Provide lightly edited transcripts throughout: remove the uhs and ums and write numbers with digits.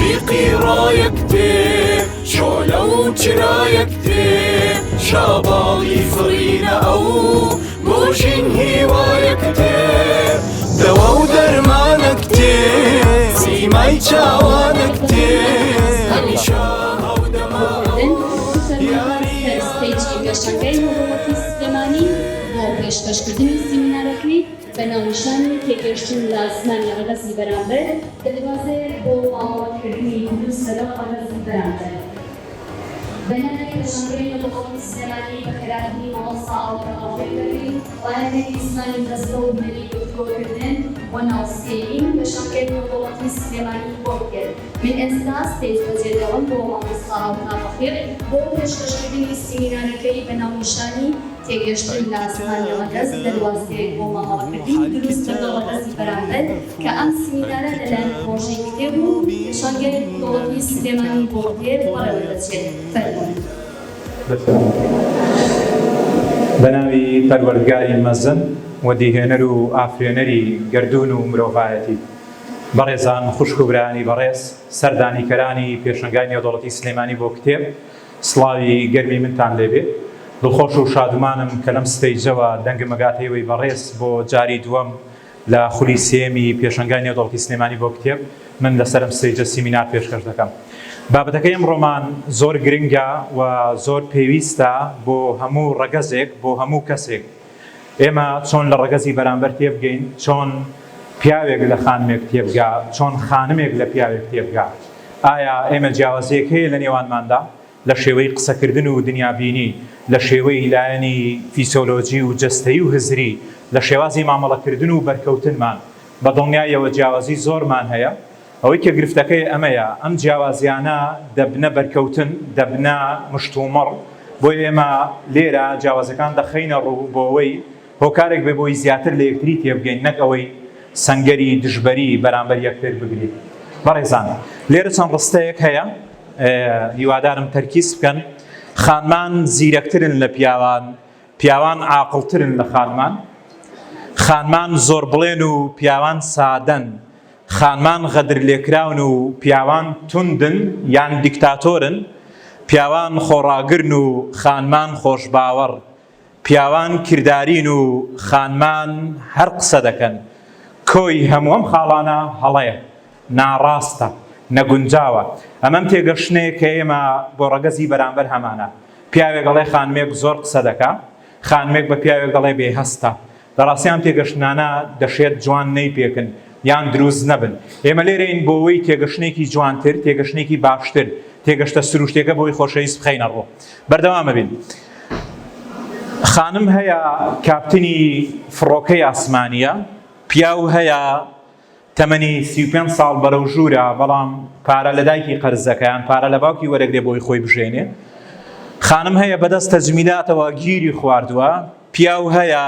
موسیقی ڕایەکتێ شۆلە و چرایەکتێ شاباڵی فڕینە ئەو گۆژین هیوایەکتێ دەوا و دەرمانەکتێ سیمای چاوانەکتێ هەمیشە هەودەما گەشتەکەی هەوڵەتی سلێمانی بۆ پێشکەشکردنی سیمینارەکەی بە ناونیشانی تێگەشتن لە زمانی ڕەگەزی بەرامبەر دەواازێت بۆ ئامادەکردنی سەرۆ ڕەگەزی بەرامبەر بەنامەی پێشەنگەی هەوڵەتی سلێمانی بەخێرایی مامۆستا ئاڵتەقافێکەکەی وایەکەی زمانی دەستە و بنەری گفتگۆکردن و ناوسێنین پێشەنگەی هەوڵەتی سلێمانی بۆ کرد من ئێستا ستێج بەجێدەوەم بۆ مامۆستا ئاڵتەقافێک بۆ پێشکەشکردنی سیمینارەکەی بە ناونیشانی تێگەشتن لە زمانی ڕەگەز دەواازێت بۆ ماماڵەکردنی دروستکردنە ڕەگەزی بەرامبەر کە ئەم سیمینارە لەلایەن پرۆژەی کتێب و پێشەنگەی هەوڵەتی سلێمانی بۆ کتێب بەڕێوە دەچێت فەرمووی بەناوی پەروەردگاری مەزن و دیهێنەر و ئافرێنەری گەردوون و مرۆڤایەتی بەڕێزان خوشک و برایانی بەڕێز سەردانیکەرانی پێشەنگای نێودەوڵەتی سلێمانی بۆ کتێب سڵاوی گەرمی منتان لێبێت دڵخۆش و شادمانم کە لەم ستەیجەوە دەنگم ئەگاتەوەی بەڕێز بۆ جاری دووەم لە خولی سێمی پێشەنگای نێودەوڵەتی سلێمانی بۆ کتێب من لەسەرم ستەیجە سیمینار پێشکەش دەکەم. بابەتەکەی ئەمڕۆمان زۆر گرنگە و زۆر پێویستە بۆ هەموو ڕەگەزێک بۆ هەموو کەسێک. ئێمە چۆن لە ڕەگەزی بەرامبەر تێبگەین، چۆن پیاوێک لە خانمێک تێبگا، چۆن خانمێک لە پیاوێک تێبگا. ئایا ئێمە جیاوازیەک هەیە لە نێوانماندا لە شێوەی قسەکردن و دنیابینی، لە شێوەی لایەنی فیسیۆلۆجی و جەستەیی و هزری، لە شێوازی مامەڵەکردن و بەرکەوتنمان بە دڵنیایەوە جیاوازی زۆرمان هەیە. ئەوەی کە گرفتەکەی ئەمەیە ئەم جیاوازیانە دەبنە بەرکەوتن، دەبنە مشتومڕ، بۆی ئێمە لێرە جیاوازەکان دەخەینە ڕوو بۆ ئەوەی هۆکارێک بێ بۆی زیاتر لە یەکتری تێبگەین، نەک ئەوەی سەنگەری دژبەری بەرامبەر یەکتر بگرێت. بەڕێزان لێرە چەند ڕستەیەک هەیە هیوادارم تەرکیز بکەن. خانمان زیرەکترن لە پیاوان، پیاوان عاقڵترن لە خانمان، خانمان زۆر بڵێن و پیاوان سادەن، خانمان غەدر لێکراون و پیاوان توندن یان دیکتاتۆرن، پیاوان خۆڕاگرن و خانمان خۆشباوەڕ، پیاوان کردارین و خانمان هەر قسە دەکەن. کۆی هەموو ئەم خاڵانە هەڵەیە، ناڕاستە، نەگونجاوە. ئەمەم تێگەشتنەیە کە ئێمە بۆ ڕەگەزی بەرامبەر هەمانە. پیاوێک دەڵێ خانمێک زۆر قسە دەکا، خانمێک بە پیاوێک دەڵێ بێهەستە. لەڕاستی ئەم تێگەشتانە دەشێت جوان نەی پێکن یان دروست نەبن. ئێمە لێرەین بۆ ئەوەی تێگەشتێکی جوانتر، تێگەشتێکی باشتر، تێگەشتە سروشتێکە بۆی خۆشەویست بخەینە ڕۆ. بەردەوامە بین. خانم هەیە کاپتنی فڕۆکەی ئاسمانیە، پیاو هەیە تەمەنی 35 ساڵ بەرەو ژوورە، بەڵام پارە لە دایکی قەرزەکەیان پارە لە باوکی وەرەگرێ بۆی خۆی بژێنێ. خانم هەیە بەدەست تەجمیلاتەوە گیری خواردووە، پیاو هەیە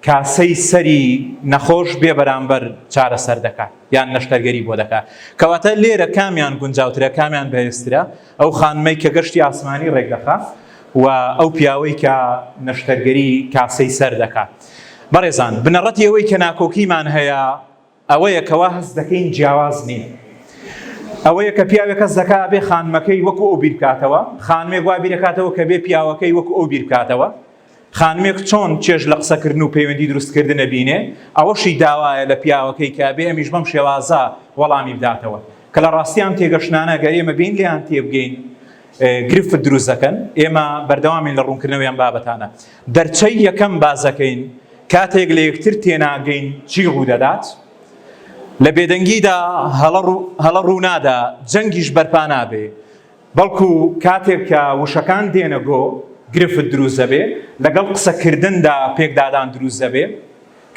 کاسەی سەری نەخۆش بێ بەرامبەر چارەسەر دەکات یان نەشتەرگەری بۆ دەکات. کەواتە لێرە کامیان گونجاوترە، کامیان بەهێزترە؟ ئەو خانمەی کە گەشتی ئاسمانی ڕێک دەخات و ئەو پیاوەی کە نەشتەرگەری کاسەی سەر دەکات. بەڕێزان بنەڕەتی ئەوەی کە ناکۆکیمان هەیە ئەوەیە کەوا هەست دەکەین جیاواز نییە. ئەوەیە کە پیاوێک هەست دەکات بێ خانمەکەی وەکو ئەو بیر بکاتەوە، خانمێک وا بیر دەکاتەوە کە بێ پیاوەکەی وەکو ئەو بیر بکاتەوە. خانمێک چۆن چێژ لە قسەکردن و پەیوەندی دروستکردنە بینێ، ئەوەشی داوایە لە پیاوەکەی کە بێ ئەمیش بەم شێوازە وەڵامی بداتەوە. کە لە ڕاستیان تێگەشتانە گەر ئێمە بین لیان تێبگەین گرفت دروست دەکەن. ئێمە بەردەوامین لە ڕوونکردنەوەیان بابەتانە. دەرچەی یەکەم بازەکەین کاتێک لە یەکتر تێناگەین چی ڕوو دەدات، لە بێدەنگیدا هەڵە ڕوونادا، جەنگیش بەرپا نابێ، بەڵکو کاتێک کە وشەکان دێنە گۆ گرفت دروست دەبێ، لەگەڵ قسەکردندا پێکدادان دروست دەبێ.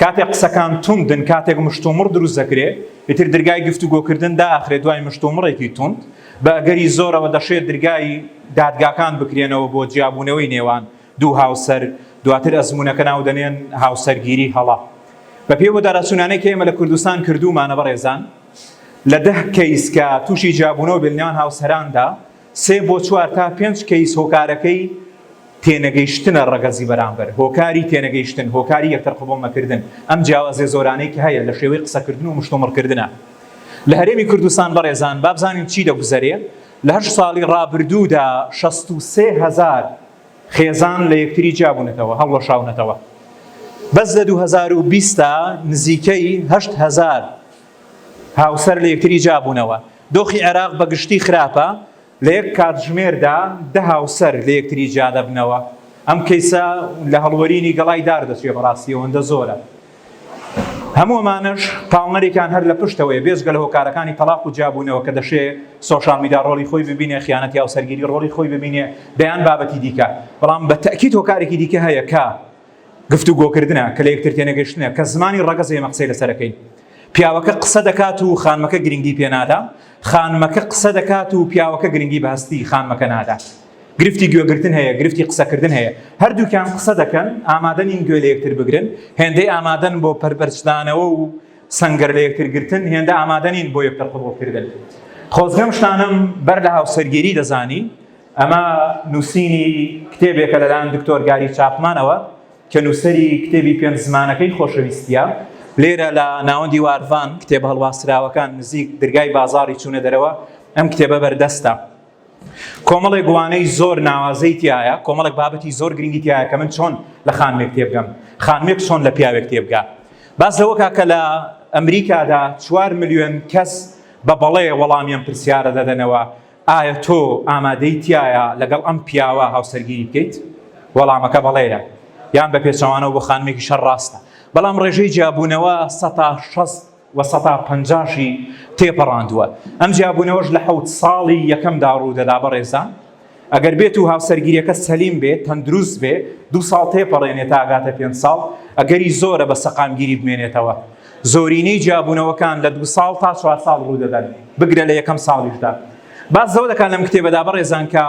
کاتێک قسەکان توندن، کاتێک مشتومڕ دروست دەکرێ، ئیتر دەرگای گفتوگۆکردن داخرێت دوای مشتومڕێکی توند. بە ئەگەری زۆرەوە دەشێت دەرگای دادگاکان بکرێنەوە بۆ جیابوونەوەی نێوان دوو هاوسەر، دواتر ئەزمونەکە ناو دەنێن هاوسەرگیری هەڵا. بە پێوە دارەچوونانەی کە ئێمە لە کوردستان کردومانە بەڕێزان، لە 10 کەیس کە تووشی جیابوونەوە بێنیان هاوسەراندا 3 بۆ 4 تا 5 کەیس هۆکارەکەی تێنەگەیشتنە ڕەگەزی بەرامبەر، هۆکاری تێنەگەیشتن، هۆکاری یەکتر قبوڵ نەکردن. ئەم جیاوازیە زۆرانەی کە هەیە لە شێوەی قسەکردن و مشتومڕکردنە. لە هەرێمی کوردستان بەڕێزان با بزانین چی دەگوزارێ لە 8 ساڵی ڕابردوودا 63,000 خێزان لە یەکتری جیابوونەتەوە هەڵوەشاونەتەوە بەس لە 2020 نزیکەی 8,000 هاوسەر لە یەکتری جیابوونەوە دۆخی عێراق بە گشتی خراپە لە یەک کاتژمێردا 10 هاوسەر لە یەکتری جیا دەبنەوە ئەم کەیسە لە هەڵوەرینی گەڵای دار دەچێت بەڕاستی ئەوەندە زۆرە هەموو ئەمانش پاڵنەرێکان هەر لە پشتەوەی بێژگە لە هۆکارەکانی تەلاق و جیابوونەوە کە دەشێ سۆشال میدیا ڕۆڵی خۆی ببینێ خیانەتی هاوسەرگیری ڕۆڵی خۆی ببینێ دەیان بابەتی دیکە بەڵام بە تەکید هۆکارێکی دیکە هەیە کە گفتوگۆکردنە کە لە یەکتر تێنەگەشتنە کە زمانی ڕەگەز ئێمە قسەی لەسەرەکەین پیاوەکە قسە دەکات و خانمەکە گرنگی پێ نادا خانمەکە قسە دەکات و پیاوەکە گرنگی بە هەستی خانمەکە نادا گرفتی گوێگرتن هەیە گرفتی قسەکردن هەیە هەردووکیان قسە دەکەن ئامادە نین گوێ لە یەکتر بگرن هێندەی ئامادەن بۆ پەرپەرچدانەوە و سەنگەر لە یەکترگرتن هێندە ئامادە نین بۆ یەکتر قبوڵکردن خۆزگەم شتانم بەر لە هاوسەرگیری دەزانی ئەمە نووسینی کتێبێکە لەلایەن دکتۆر گاری چاپمانەوە کە نووسەری کتێبی پێنج زمانەکەی خۆشەویستیە لێرە لە ناوەندی واردوان کتێبە هەڵواستراوەکان نزیک دەرگای بازاڕی چوونە دەرەوە ئەم کتێبە بەردەستە کۆمەڵێک گوانەی زۆر ناوازەی تایە کۆمەڵێک بابەتی زۆر گرنگی تایە کە من چۆن لە خانمێک تێبگەم خانمێک چۆن لە پیاوێک تێبگا باز لەوە کە لە ئەمریکادا 4 ملیۆن کەس بە بەڵێ وەڵامیان پرسیارە دەدەنەوە ئایا تۆ ئامادەی تایە لەگەڵ ئەم پیاوە هاوسەرگیری بکەیت وەڵامەکە بەڵێرە یان بە پێچەوانەوە بۆ خانمێکی شەڕ ڕاستە بەڵام ڕێژەی جیابوونەوە 160 و 150 تێپەڕاندووە ئەم جیابوونەوەش لە 7 ساڵی یەکەمدا ڕوودەدا بەڕێزان ئەگەر بێت و هاوسەرگیریەکە سەلیم بێت تەندروست بێ 2 ساڵ تێپەڕێنێت تا ئاگاتە 5 ساڵ ئەگەری زۆرە بە سەقامگیری بمێنێتەوە زۆرینەی جیابوونەوەکان لە 2 ساڵ تا 4 ساڵ ڕوودەدەن بگرە لە یەکەم ساڵیشدا باز زەوە دەکات لەم کتێبەدا بەڕێزان کە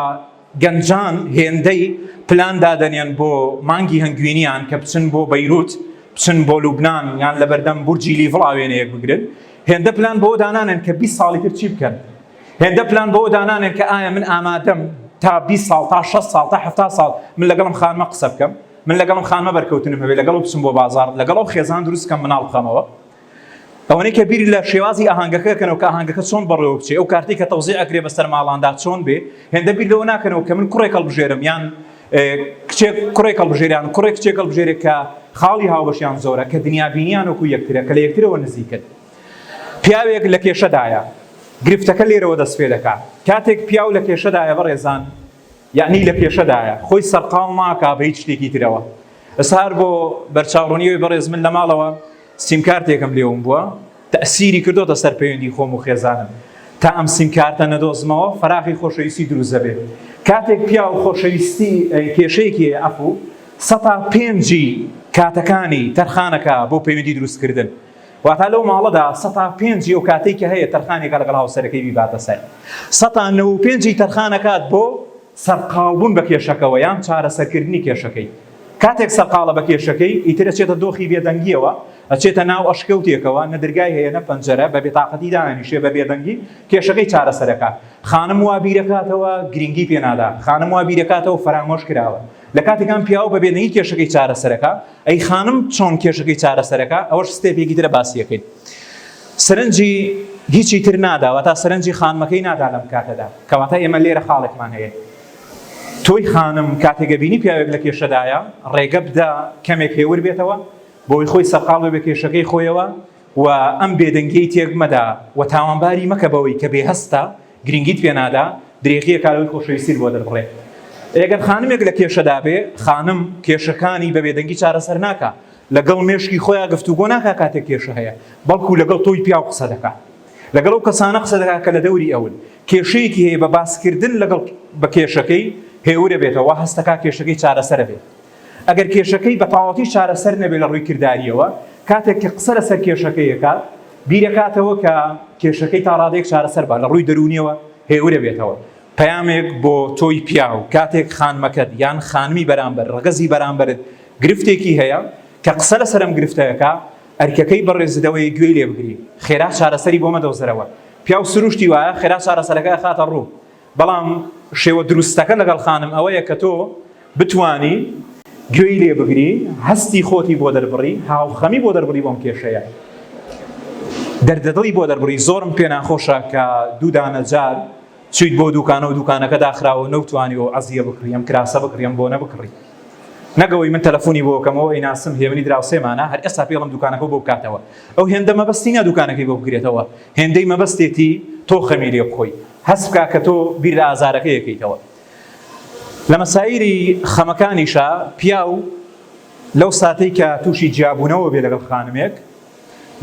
گەنجان هێندەی پلان دادەنێن بۆ مانگی هەنگوینیان کە بچن بۆ بەیروت بچن بۆ لوبنان یان لە بەردەم بورجی لیڤڵ ئاوێنەیەک بگرن هێندە پلان بۆ دانانن کە 20 ساڵی تر چی بکەن هێندە پلان بۆ دانانن کە ئایا من ئامادەم تا 20 ساڵ تا 6 ساڵ تا 7 ساڵ من لەگەڵم خانمە قسە بکەم من لەگەڵم خانمە بەرکەوتنم هەبێ لەگەڵ بچم بۆ بازار لەگەڵ خێزان دروست بکەم مناڵ بخەمەوە ئەوەنەی کە بیری لە شێوازی ئاهەنگەکەکەنەوە کە ئاهەنگەکە چۆن بەڕێوە بچێ ئەو کارتی کە تەوزیع ئەکرێ بەسەر ماڵاندا چۆن بێ هێندە بیر لەوە ناکەنەوە کە من کوڕێک هەڵبژێرم یان کچێک کوڕێک هەڵبژێریان کوڕێک کچێک هەڵبژێرێک کە خاڵی هاوبەشیان زۆرە کە دنیابینیان وەکو یەکترە کە لە یەکترەوە نزیکن پیاوێک لە کێشەدایە گرفتەکە لێرەوە دەست پێ دەکات کاتێک پیاو لە کێشەدایە بەڕێزان یعنی لە پێشەدایە خۆی سەرقاڵ ماکە بە هیچ شتێکی ترەوە ئەسهار بۆ بەرچاوڕوونیەوەی بەڕێز من لە ماڵەوە سیمکارتێکم لێوم بووە تەسیری کردۆتە سەر پەیوەندی خۆم و خێزانم تا ئەم سیمکارتە نەدۆزمەوە فەراغی خۆشەویستی دروست دەبێت کاتێک پیا و خۆشەویستی کێشەیەکی ئەفو 105 کاتەکانی تەرخانەکە بۆ پەیوەندی دروستکردن واتە لەو ماڵەدا 105 ئەو کاتێک کە هەیە تەرخانێکە لەگەڵ هاوسەرەکەی بیباتە سەر 195 تەرخانەکات بۆ سەرقاڵبوون بە کێشەکەەوە یان چارەسەرکردنی کێشەکەی کاتێک سەرقاڵە بە کێشەکەی ئیتر ئەچێتە دۆخی بێدەنگیەوە ئەچێتە ناو ئەشکەوتێکەوە نە دەرگای هەیە نە پەنجەرە بە بێتاقەتی دانیشێ بە بێدەنگی کێشەکەی چارەسەرەکە خانم وا بیرەکاتەوە گرنگی پێنادا خانم وا بیرەکاتەوە فەرامۆش کراوە لە کاتێکان پیاو بە بێدەنگی کێشەکەی چارەسەرەکە ئەی خانم چۆن کێشەکەی چارەسەرەکە ئەوەش ستێپێکی ترە باسیەکەین سەرنجی هیچی تر ناداوە تا سەرنجی خانمەکەی نادا لەم کاتەدا کەواتە ئێمە لێرە خاڵێکمان هەیە تۆی خانم کاتێکە بینی پیاوێک لە کێشەدایە ڕێگە بدە کەمێک هێور بێتەوە بۆی خۆی سەرقاڵ بێ کێشەکەی خۆیەوە و ئەم بێدەنگیی تێک مەدا و تاوانباری مەکە بەوەی کە بێهەستە گرنگیت پێ نادا درێغیە کارەوەی خۆشەویستی بۆ دەربڕێ ئەگەر خانمێک لە کێشەدا بێ خانم کێشەکانی بە بێدەنگی چارەسەر ناکە لەگەڵ مێشکی خۆیان گفتوگۆ ناکا کاتێک کێشە هەیە بەڵکو لەگەڵ تۆی پیاو قسە دەکات لەگەڵ ئەو کەسانە قسە دەکات کە لە دەوری ئەون کێشەیەکی هەیە بە باسکردن لەگەڵ بە کێشەکەی هێورە بێتەوە هەستەکە کێشەکەی چارەسەرە بێت ئەگەر کێشەکەی بە تەواوەتی چارەسەر نەبێت لە ڕووی کرداریەوە کاتێک کە قسە لەسەر کێشەکەیەکات بیرەکاتەوە کە کێشەکەی تا ڕادێک چارەسەر بە لە ڕووی دەرونیەوە هێورە بێتەوە پەیامێک بۆ تۆی پیاو کاتێک خانمەکەت یان خانمی بەرامبەر ڕگەزی بەرامبەرت گرفتێکی هەیە کە قسە لەسەرم گرفتەیەکە ئەرکەکەی بەڕێزدەوەی گوێی لێ بگری خێرا چارەسەری بۆ مەدۆزەرەوە پیاو سروشتی وایە خێرا چارەسەرەکە خاتە ڕوو بەڵام شێوە دروستەکە لەگەڵ خانم ئەوەیە کە تۆ بتوانی گوێی لێ بگری هەستی خۆتی بۆ دەربڕی هاوخەمی بۆ دەربڕی بۆم کێشەیە دەردەدڵی بۆ دەربڕی زۆرم پێ ناخۆشە کە دوو دانەجار چیت بۆ دوکانە و دوکانەکە داخراوە نەوتوانیەوە ئەزیە بکڕیم کراسە بکڕیم بۆ نەبکڕی نەگەوەی من تەلەفۆنی بۆ بکەمەوە ئەی ناسم هێمنی دراوسێمانە هەر ئێستا پێڵم دوکانەکە بۆ بکاتەوە ئەو هێندە مەبەستی نە دوکانەکەی بۆ بگرێتەوە هێندەی مەبەستێتی تۆ خەمی لێ بخۆی هەست بکە کە تۆ بیر لە ئازارەکە یەکەیتەوە لە مەسایری خەمەکانیشە پیاو لەو ساتەی کە تووشی جیابوونەوە بێ لەگەڵ خانمێک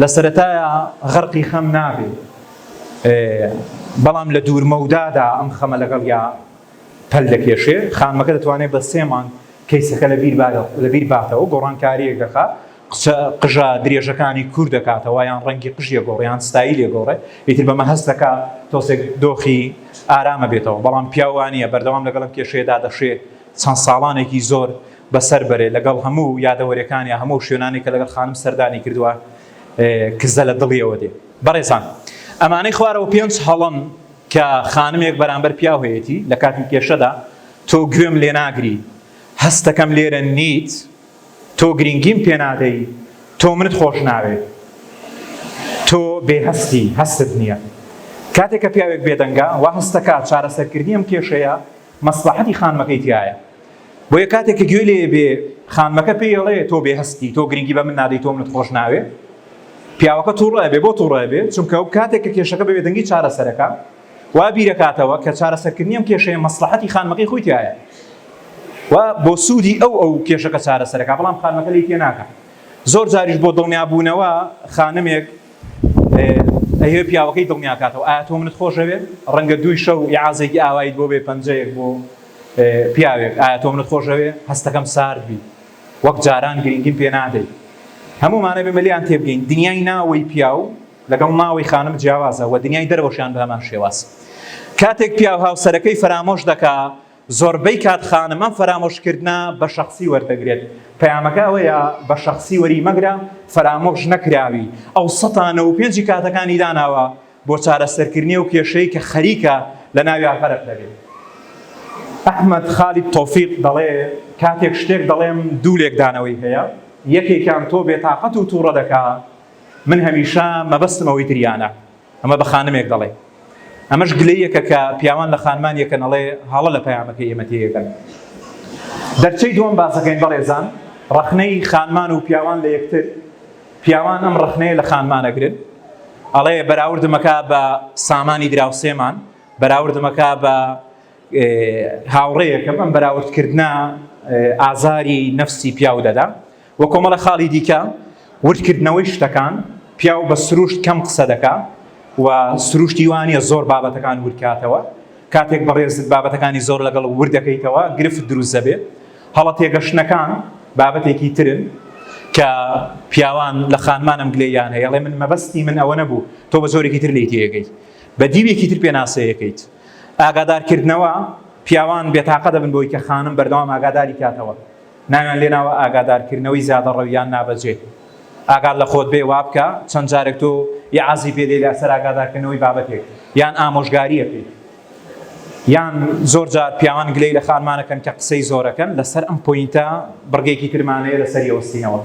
لە سەرەتایە غەرقی خەم نابێت بەڵام لە دوورمەودادا ئەم خەمە لەگەڵ یا پەل دەکێشێ خانمەکە دەتوانێت بە 3 مانگ کەیسەکە لەبیر باتەوە گۆڕانکاریەک دەخا قژە درێژەکانی کوور دەکاتەوە یان ڕەنگی قژیە گۆڕ یان ستایی لێ گۆڕێ ئیتر بەمە هەست دەکا تۆسێک دۆخی ئارامە بێتەوە بەڵام پیاوانیە بەردەوام لەگەڵم کێشەیەدا دەشێ چەند ساڵانێکی زۆر بەسەر بەرێ لەگەڵ هەموو یادەوەریەکانی هەموو شوێنانی کە لەگەڵ خانم سەردانی کردووە کزە لە دڵیەوە دێ بەڕێزان ئەمانەی خوارەوە 5 هەڵم کە خانمێک بەرامبەر پیاو هەیەی لە کاتی کێشەدا تۆ گوێم لێ ناگری هەستەکەم لێرە نیت تۆ گرنگیم پێ نادەی تۆ منت خۆش ناوێت تۆ بێهەستی هەستت نییە کاتێک کە پیاوێک بێدەنگە وا هەستەکە چارەسەرکردنی ئەم کێشەیە مەسلحەتی خانمەکەی تایە بۆیە کاتێک کە گوێ لێ بێ خانمەکە پێڵێ تۆ بێهەستی تۆ گرنگی بە من نادەی تۆ منت خۆش ناوێت پیاوەکە تووڕە بێ بۆ تووڕە بێ چونکە ئەو کاتێک کە کێشەکە بە بێدەنگی چارەسەرەکە وا بیرەکاتەوە کە چارەسەرکردنی ئەم کێشەیە مەسلحەتی خانمەکەی خۆی تایە و بۆ سوودی ئەو کێشەکە چارەسەرەکە بەڵام خانمەکە لێی تێ ناکات زۆر جاریش بۆ دڵنیابوونەوە خانمێک ئەهێ پیاوەکەی دڵنیاکاتەوە ئایا تۆ منت خۆشەوێ ڕەنگە 2 شەو یاعازێکی ئاوایت بۆ بێ پەنجەیەک بۆ پیاوێک ئایا تۆ منت خۆشەوێ هەستەکەم ساردبی وەک جاران گرنگیم پێ نادەی هەمومانە بێمەلیان تێبگەین دنیای ناوەی پیاو لەگەڵ ناوەی خانم جیاوازە و دنیای دەرەوەشیان بە هەمان شێواز کاتێک پیاو هاوسەرەکەی فرامۆش دەکا زۆربەی کات خانم ئەم فرامۆشکردنە بە شەخسی وەردەگرێت پەیامەکە ئەوەیە بە شەخسی وەری مەگرە فرامۆش نەکراوی ئەو 195 کاتەکانی داناوە بۆ چارەسەرکردنی و کێشەی کە خەریکە لە ناوی فەرق دەبێت ئەحمەد خالید تۆفیق دەڵێ کاتێک شتێک دەڵێم دوو لێکدانەوەی هەیە یەکێکیان تۆ بێتاقەت و تووڕە دەکا من هەمیشە مەبەستمەوەی تریانە ئەمە بە خانمێک دەڵێ ئەمەش گلەیەکە کە پیاوان لە خانمان یەکەن ئەڵێ هەڵە لە پەیامەکەی ئێمە تێیەکەن دەرچەی دووەم باسەکەین بەڕێزان ڕەخنەی خانمان و پیاوان لە یەکتر پیاوان ئەم ڕەخنەیە لە خانمانەگرن ئەڵێ بەراوردمەکە بە سامانی دراوسێمان بەراوردمەکە بە هاوڕێیەکەم ئەم بەراوردکردنە ئازاری نەفسی پیاو دەدا وە کۆمەڵە خاڵی دیکە وردکردنەوەی شتەکان پیاو بە سروشت کەم قسە دەکا و سروشتی وانە زۆر بابەتەکان وردکاتەوە کاتێک بەڕێزت بابەتەکانی زۆر لەگەڵ وردەکەیتەوە گرفت دروست دەبێت هەڵە تێگەشتنەکان بابەتێکی ترن کە پیاوان لە خانمانم گلەیان هەیە ئەڵێ من مەبەستی من ئەوە نەبوو تۆ بە زۆرێکی تر لی تێگەیت بە دیوێکی تر پێناسەیەکەیت ئاگادارکردنەوە پیاوان بێتاقە دەبن بۆی کە خانم بەردەوام ئاگاداری کاتەوە ناویان لێناوە ئاگادارکردنەوەی زیادە ڕەویان نابەجێ ئاگاد لە خۆت بێ وا بکە چەند جارێک تۆ یعازی پێ دێ لەسەر ئاگادارکردنەوەی بابەتێک یان ئامۆژگاریەکەی یان زۆر جار پیاوان گلەی لە خانمانەکەن کە قسەی زۆرەکەن لەسەر ئەم پۆینتە بڕگەیەکی ترمانەیە لەسەر وەستینەوە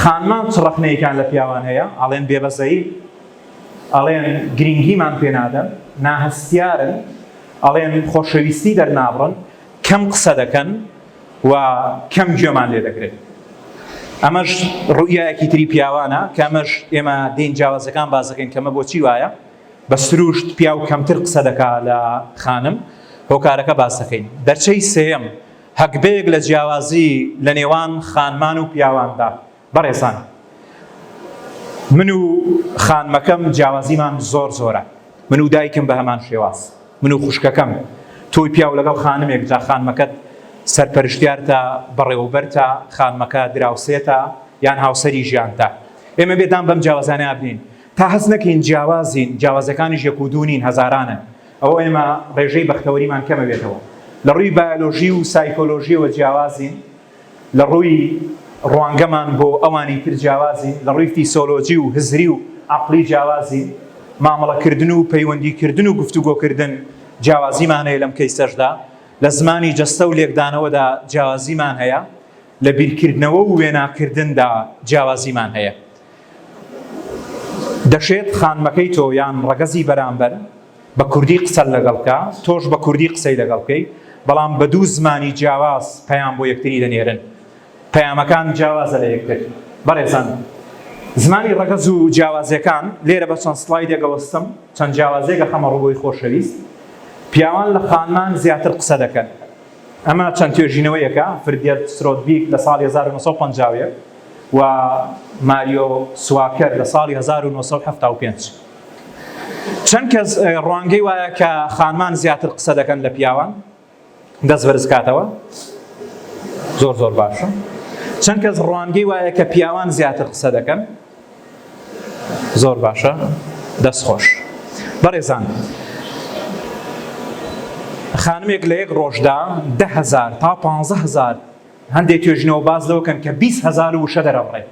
خانمان چ ڕەخنەیەکان لە پیاوان هەیە ئەڵێن بێبەزایی ئەڵێن گرنگیمان پێ نادەن ناهەستیارن ئەڵێن خۆشەویستی دەرنابڕن کەم قسە دەکەن و کەم گوێمان لێ دەگرێت ئەمەش ڕوئیایەکی تری پیاوانە کە ئەمەش ئێمە دین جیاوازەکان بازەکەین کەمە بۆچی وایە بە سروشت پیاو کەمتر قسە دەکا لە خانم هۆکارەکە باس دەکەین دەرچەی سێم هەکبەیەک لە جیاوازی لە نێوان خانمان و پیاواندا بەڕێزان من و خانمەکەم جیاوازیمان زۆر زۆرە من و دایکم بە هەمان شێواز من و خوشکەکەم تۆی پیاو لەگەڵ خانمێک جا خانمەکەت سەرپەرشتیارتە بەڕێوەبەرتە خانمەکە دراوسێتە یان هاوسەری ژیانتە ئێمە بێدان بەم جیاوازانە بنین تا هەز نەکەین جیاوازین جیاوازەکانیش یەک و دوو نین هەزارانن ئەوە ئێمە ڕێژەی بەختەوەریمان کەمە بێتەوە لە ڕووی بایۆلۆژی و سایکۆلۆژیەوە جیاوازین لە ڕووی ڕوانگەمان بۆ ئەوانی تر جیاوازین لە ڕووی فیسۆلۆجی و هزری و عەقلی جیاوازین مامەڵەکردن و پەیوەندیکردن و گفتوگۆکردن جیاوازیمان هەیە لەم کەیسەشدا لە زمانی جەستە و لێکدانەوەدا جیاوازیمان هەیە لە بیرکردنەوە و وێناکردندا جیاوازیمان هەیە دەشێت خانمەکەی تۆ یان ڕەگەزی بەرامبەر بە کوردی قسە لەگەڵکە، تۆش بە کوردی قسەی لەگەڵکەی، بەڵام بە دوو زمانی جیاواز پەیام بۆ یەکتری دەنێرن. پەیامەکان جیاوازە لە یەکتر. بەڕێزان، زمانی ڕەگەز و جیاوازیەکان لێرە بە چەند سڵایدێک وەستم، چەند جیاوازیەکە خەمە ڕووبۆی خۆشەویست. پیاوان لە خانمان زیاتر قسە دەکەن. ئەمە چەند توێژینەوەیەکە. فردێت سترۆدڤیک لە ساڵی 1950 و ماریۆ سواکەر لە ساڵی 1975. چەند کەس ڕوانگەی وایە کە خانمان زیاتر قسە دەکەن لە پیاوان؟ دەست بەرزکاتەوە. زۆر باشە. چەند کەس ڕوانگەی وایە کە پیاوان زیاتر قسە دەکەن؟ زۆر باشە. دەست خۆش. بەڕێزان، خانمێک لە یەک ڕۆژدا 10,000 تا 15,000 هەندێک توێژینەوە باز لەوەکەن کە 20,000 وشە دەرەڕێت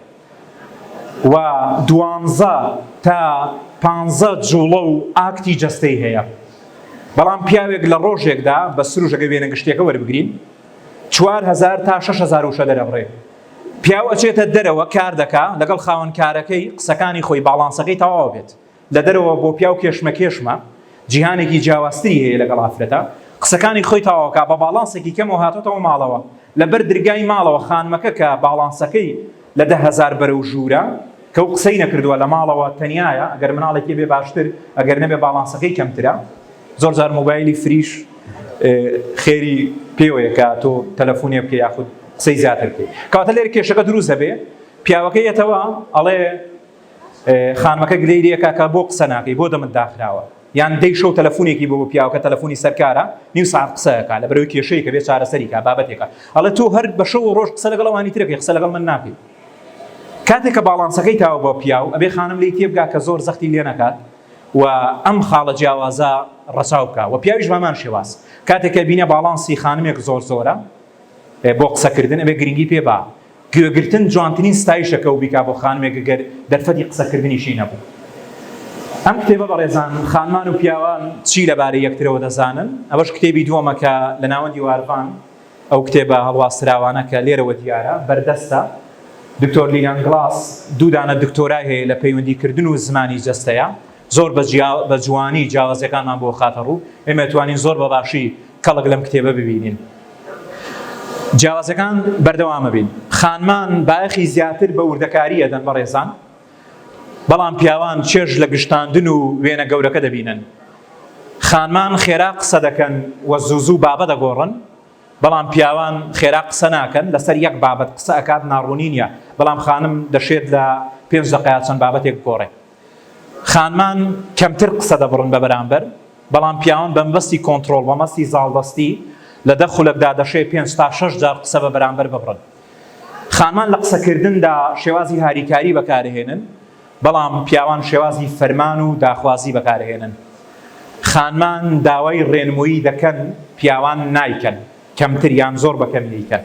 و 12 تا 15 جوڵە و ئاکتی جەستەی هەیە. بەڵام پیاوێک لە ڕۆژێکدا بە سروشەکە وێنەگشتێکە وەربگرین 4,000 تا 6,000 وشە دەرەڕێت. پیاو ئەچێتە دەرەوە کار دەکا لەگەڵ خاوەنکارەکەی، قسەکانی خۆی باڵانسەکەی تەواو بێت. لە دەرەوە بۆ پیاو کێشمە جیهانێکی جیاوازتری هەیە لەگەڵ ئافرەتە، قسەکانی خۆی تەواوکە بە باڵانسێکی کەمەوە هاتۆتەوە ماڵەوە. لەبەر دەرگای ماڵەوە خانمەکە کە باڵانسەکەی لە 10,000 بەرەو ژوورە کە و قسەی نەکردووە لە ماڵەوە تەنیایە، ئەگەر مناڵێکی بێ باشتر، ئەگەر نەبێ باڵانسەکەی کەمترە. زۆر جار مۆبایلی فریش خێری پێوەیە کە تۆ تەلەفۆنێ بکەی یاخود قسەی زیاتر بکەی. کەواتە لێرە کێشەکە دروست دەبێ. پیاوەکەی یەتەوە ئەڵێ خانمەکە گلەیریەکە کە بۆ قسە ناکەی، بۆ دەمت داخراوە، یان دەی شەو تەلەفۆنێکی بۆ پیاوەکە تەلەفۆنی سەرکارە نیو ساعت قسەیەکە لە بەرەوەی کێشەیە کە بێ چارەسەریکە بابەتێکە. ئەڵێ تۆ هەر بە شەو و ڕۆژ قسە لەگەڵەوانی ترەکەی، قسە لەگەڵ من ناکەی. کاتێک کە باڵانسەکەی تاوە بۆ پیاو ئەبێ خانم لی تێبگا کە زۆر زەختی لێ نەکات و ئەم خاڵە جیاوازە ڕەچاو بکە و پیاویش بەمان شێواز. کاتێک کە بینە باڵانسی خانمێک زۆرە بۆ قسەکردن ئەبێ گرنگی پێ با. گوێگرتن جوانترین ستایشەکە و بیکا بۆ خانمێک گەر دەرفەتی قسەکردنیشی نەبوو. ئەم کتێبە بەڕێزان خانمان و پیاوان چی لەبارەی یەکترەوە دەزانن. ئەوەش کتێبی دووەمە کە لە ناوەندی واردوان ئەو کتێبە هەڵواستراوانە کە لێرەوە دیارە بەردەستە. دکتۆر لیان گلاس دوودانە دکتۆرای هەیە لە پەیوەندیکردن و زمانی جەستەیە، زۆر بە جوانی جیاوازیەکانمان بۆ خاتە ڕوو. ئێمە توانین زۆر بەباشی کەڵک لەم کتێبە ببینین. جیاوازەکان بەردەوامە بین. خانمان بایەخی زیاتر بە وردەکاری ئەدەن بەڕێزان، بەڵام پیاوان چێژ لە گشتاندن و وێنە گەورەکە دەبینن. خانمان خێرا قسە دەکەن و زوو بابە دەگۆڕن، بەڵام پیاوان خێرا قسە ناکەن، لەسەر یەک بابەت قسە ئەکات ناڕوونی نییە، بەڵام خانم دەشێت لە 5 دقەیە چەند بابەتێک گۆڕێ. خانمان کەمتر قسە دەبڕن بە بەرامبەر، بەڵام پیاوان بەمبەستی کۆنتڕۆڵ بەمەستی زاڵبەستی لە دەخولەکدا دەشێت 5 تا 6 جار قسە بە بەرامبەر ببڕن. خانمان لە قسەکردندا شێوازی هاریکاری بەکارهێنن، بەڵام پیاوان شێوازی فەرمان و داخوازی بەکارهێنن. خانمان داوای ڕێنمویی دەکەن، پیاوان نایکەن، کەمتر یان زۆر بەکەم نیکەن.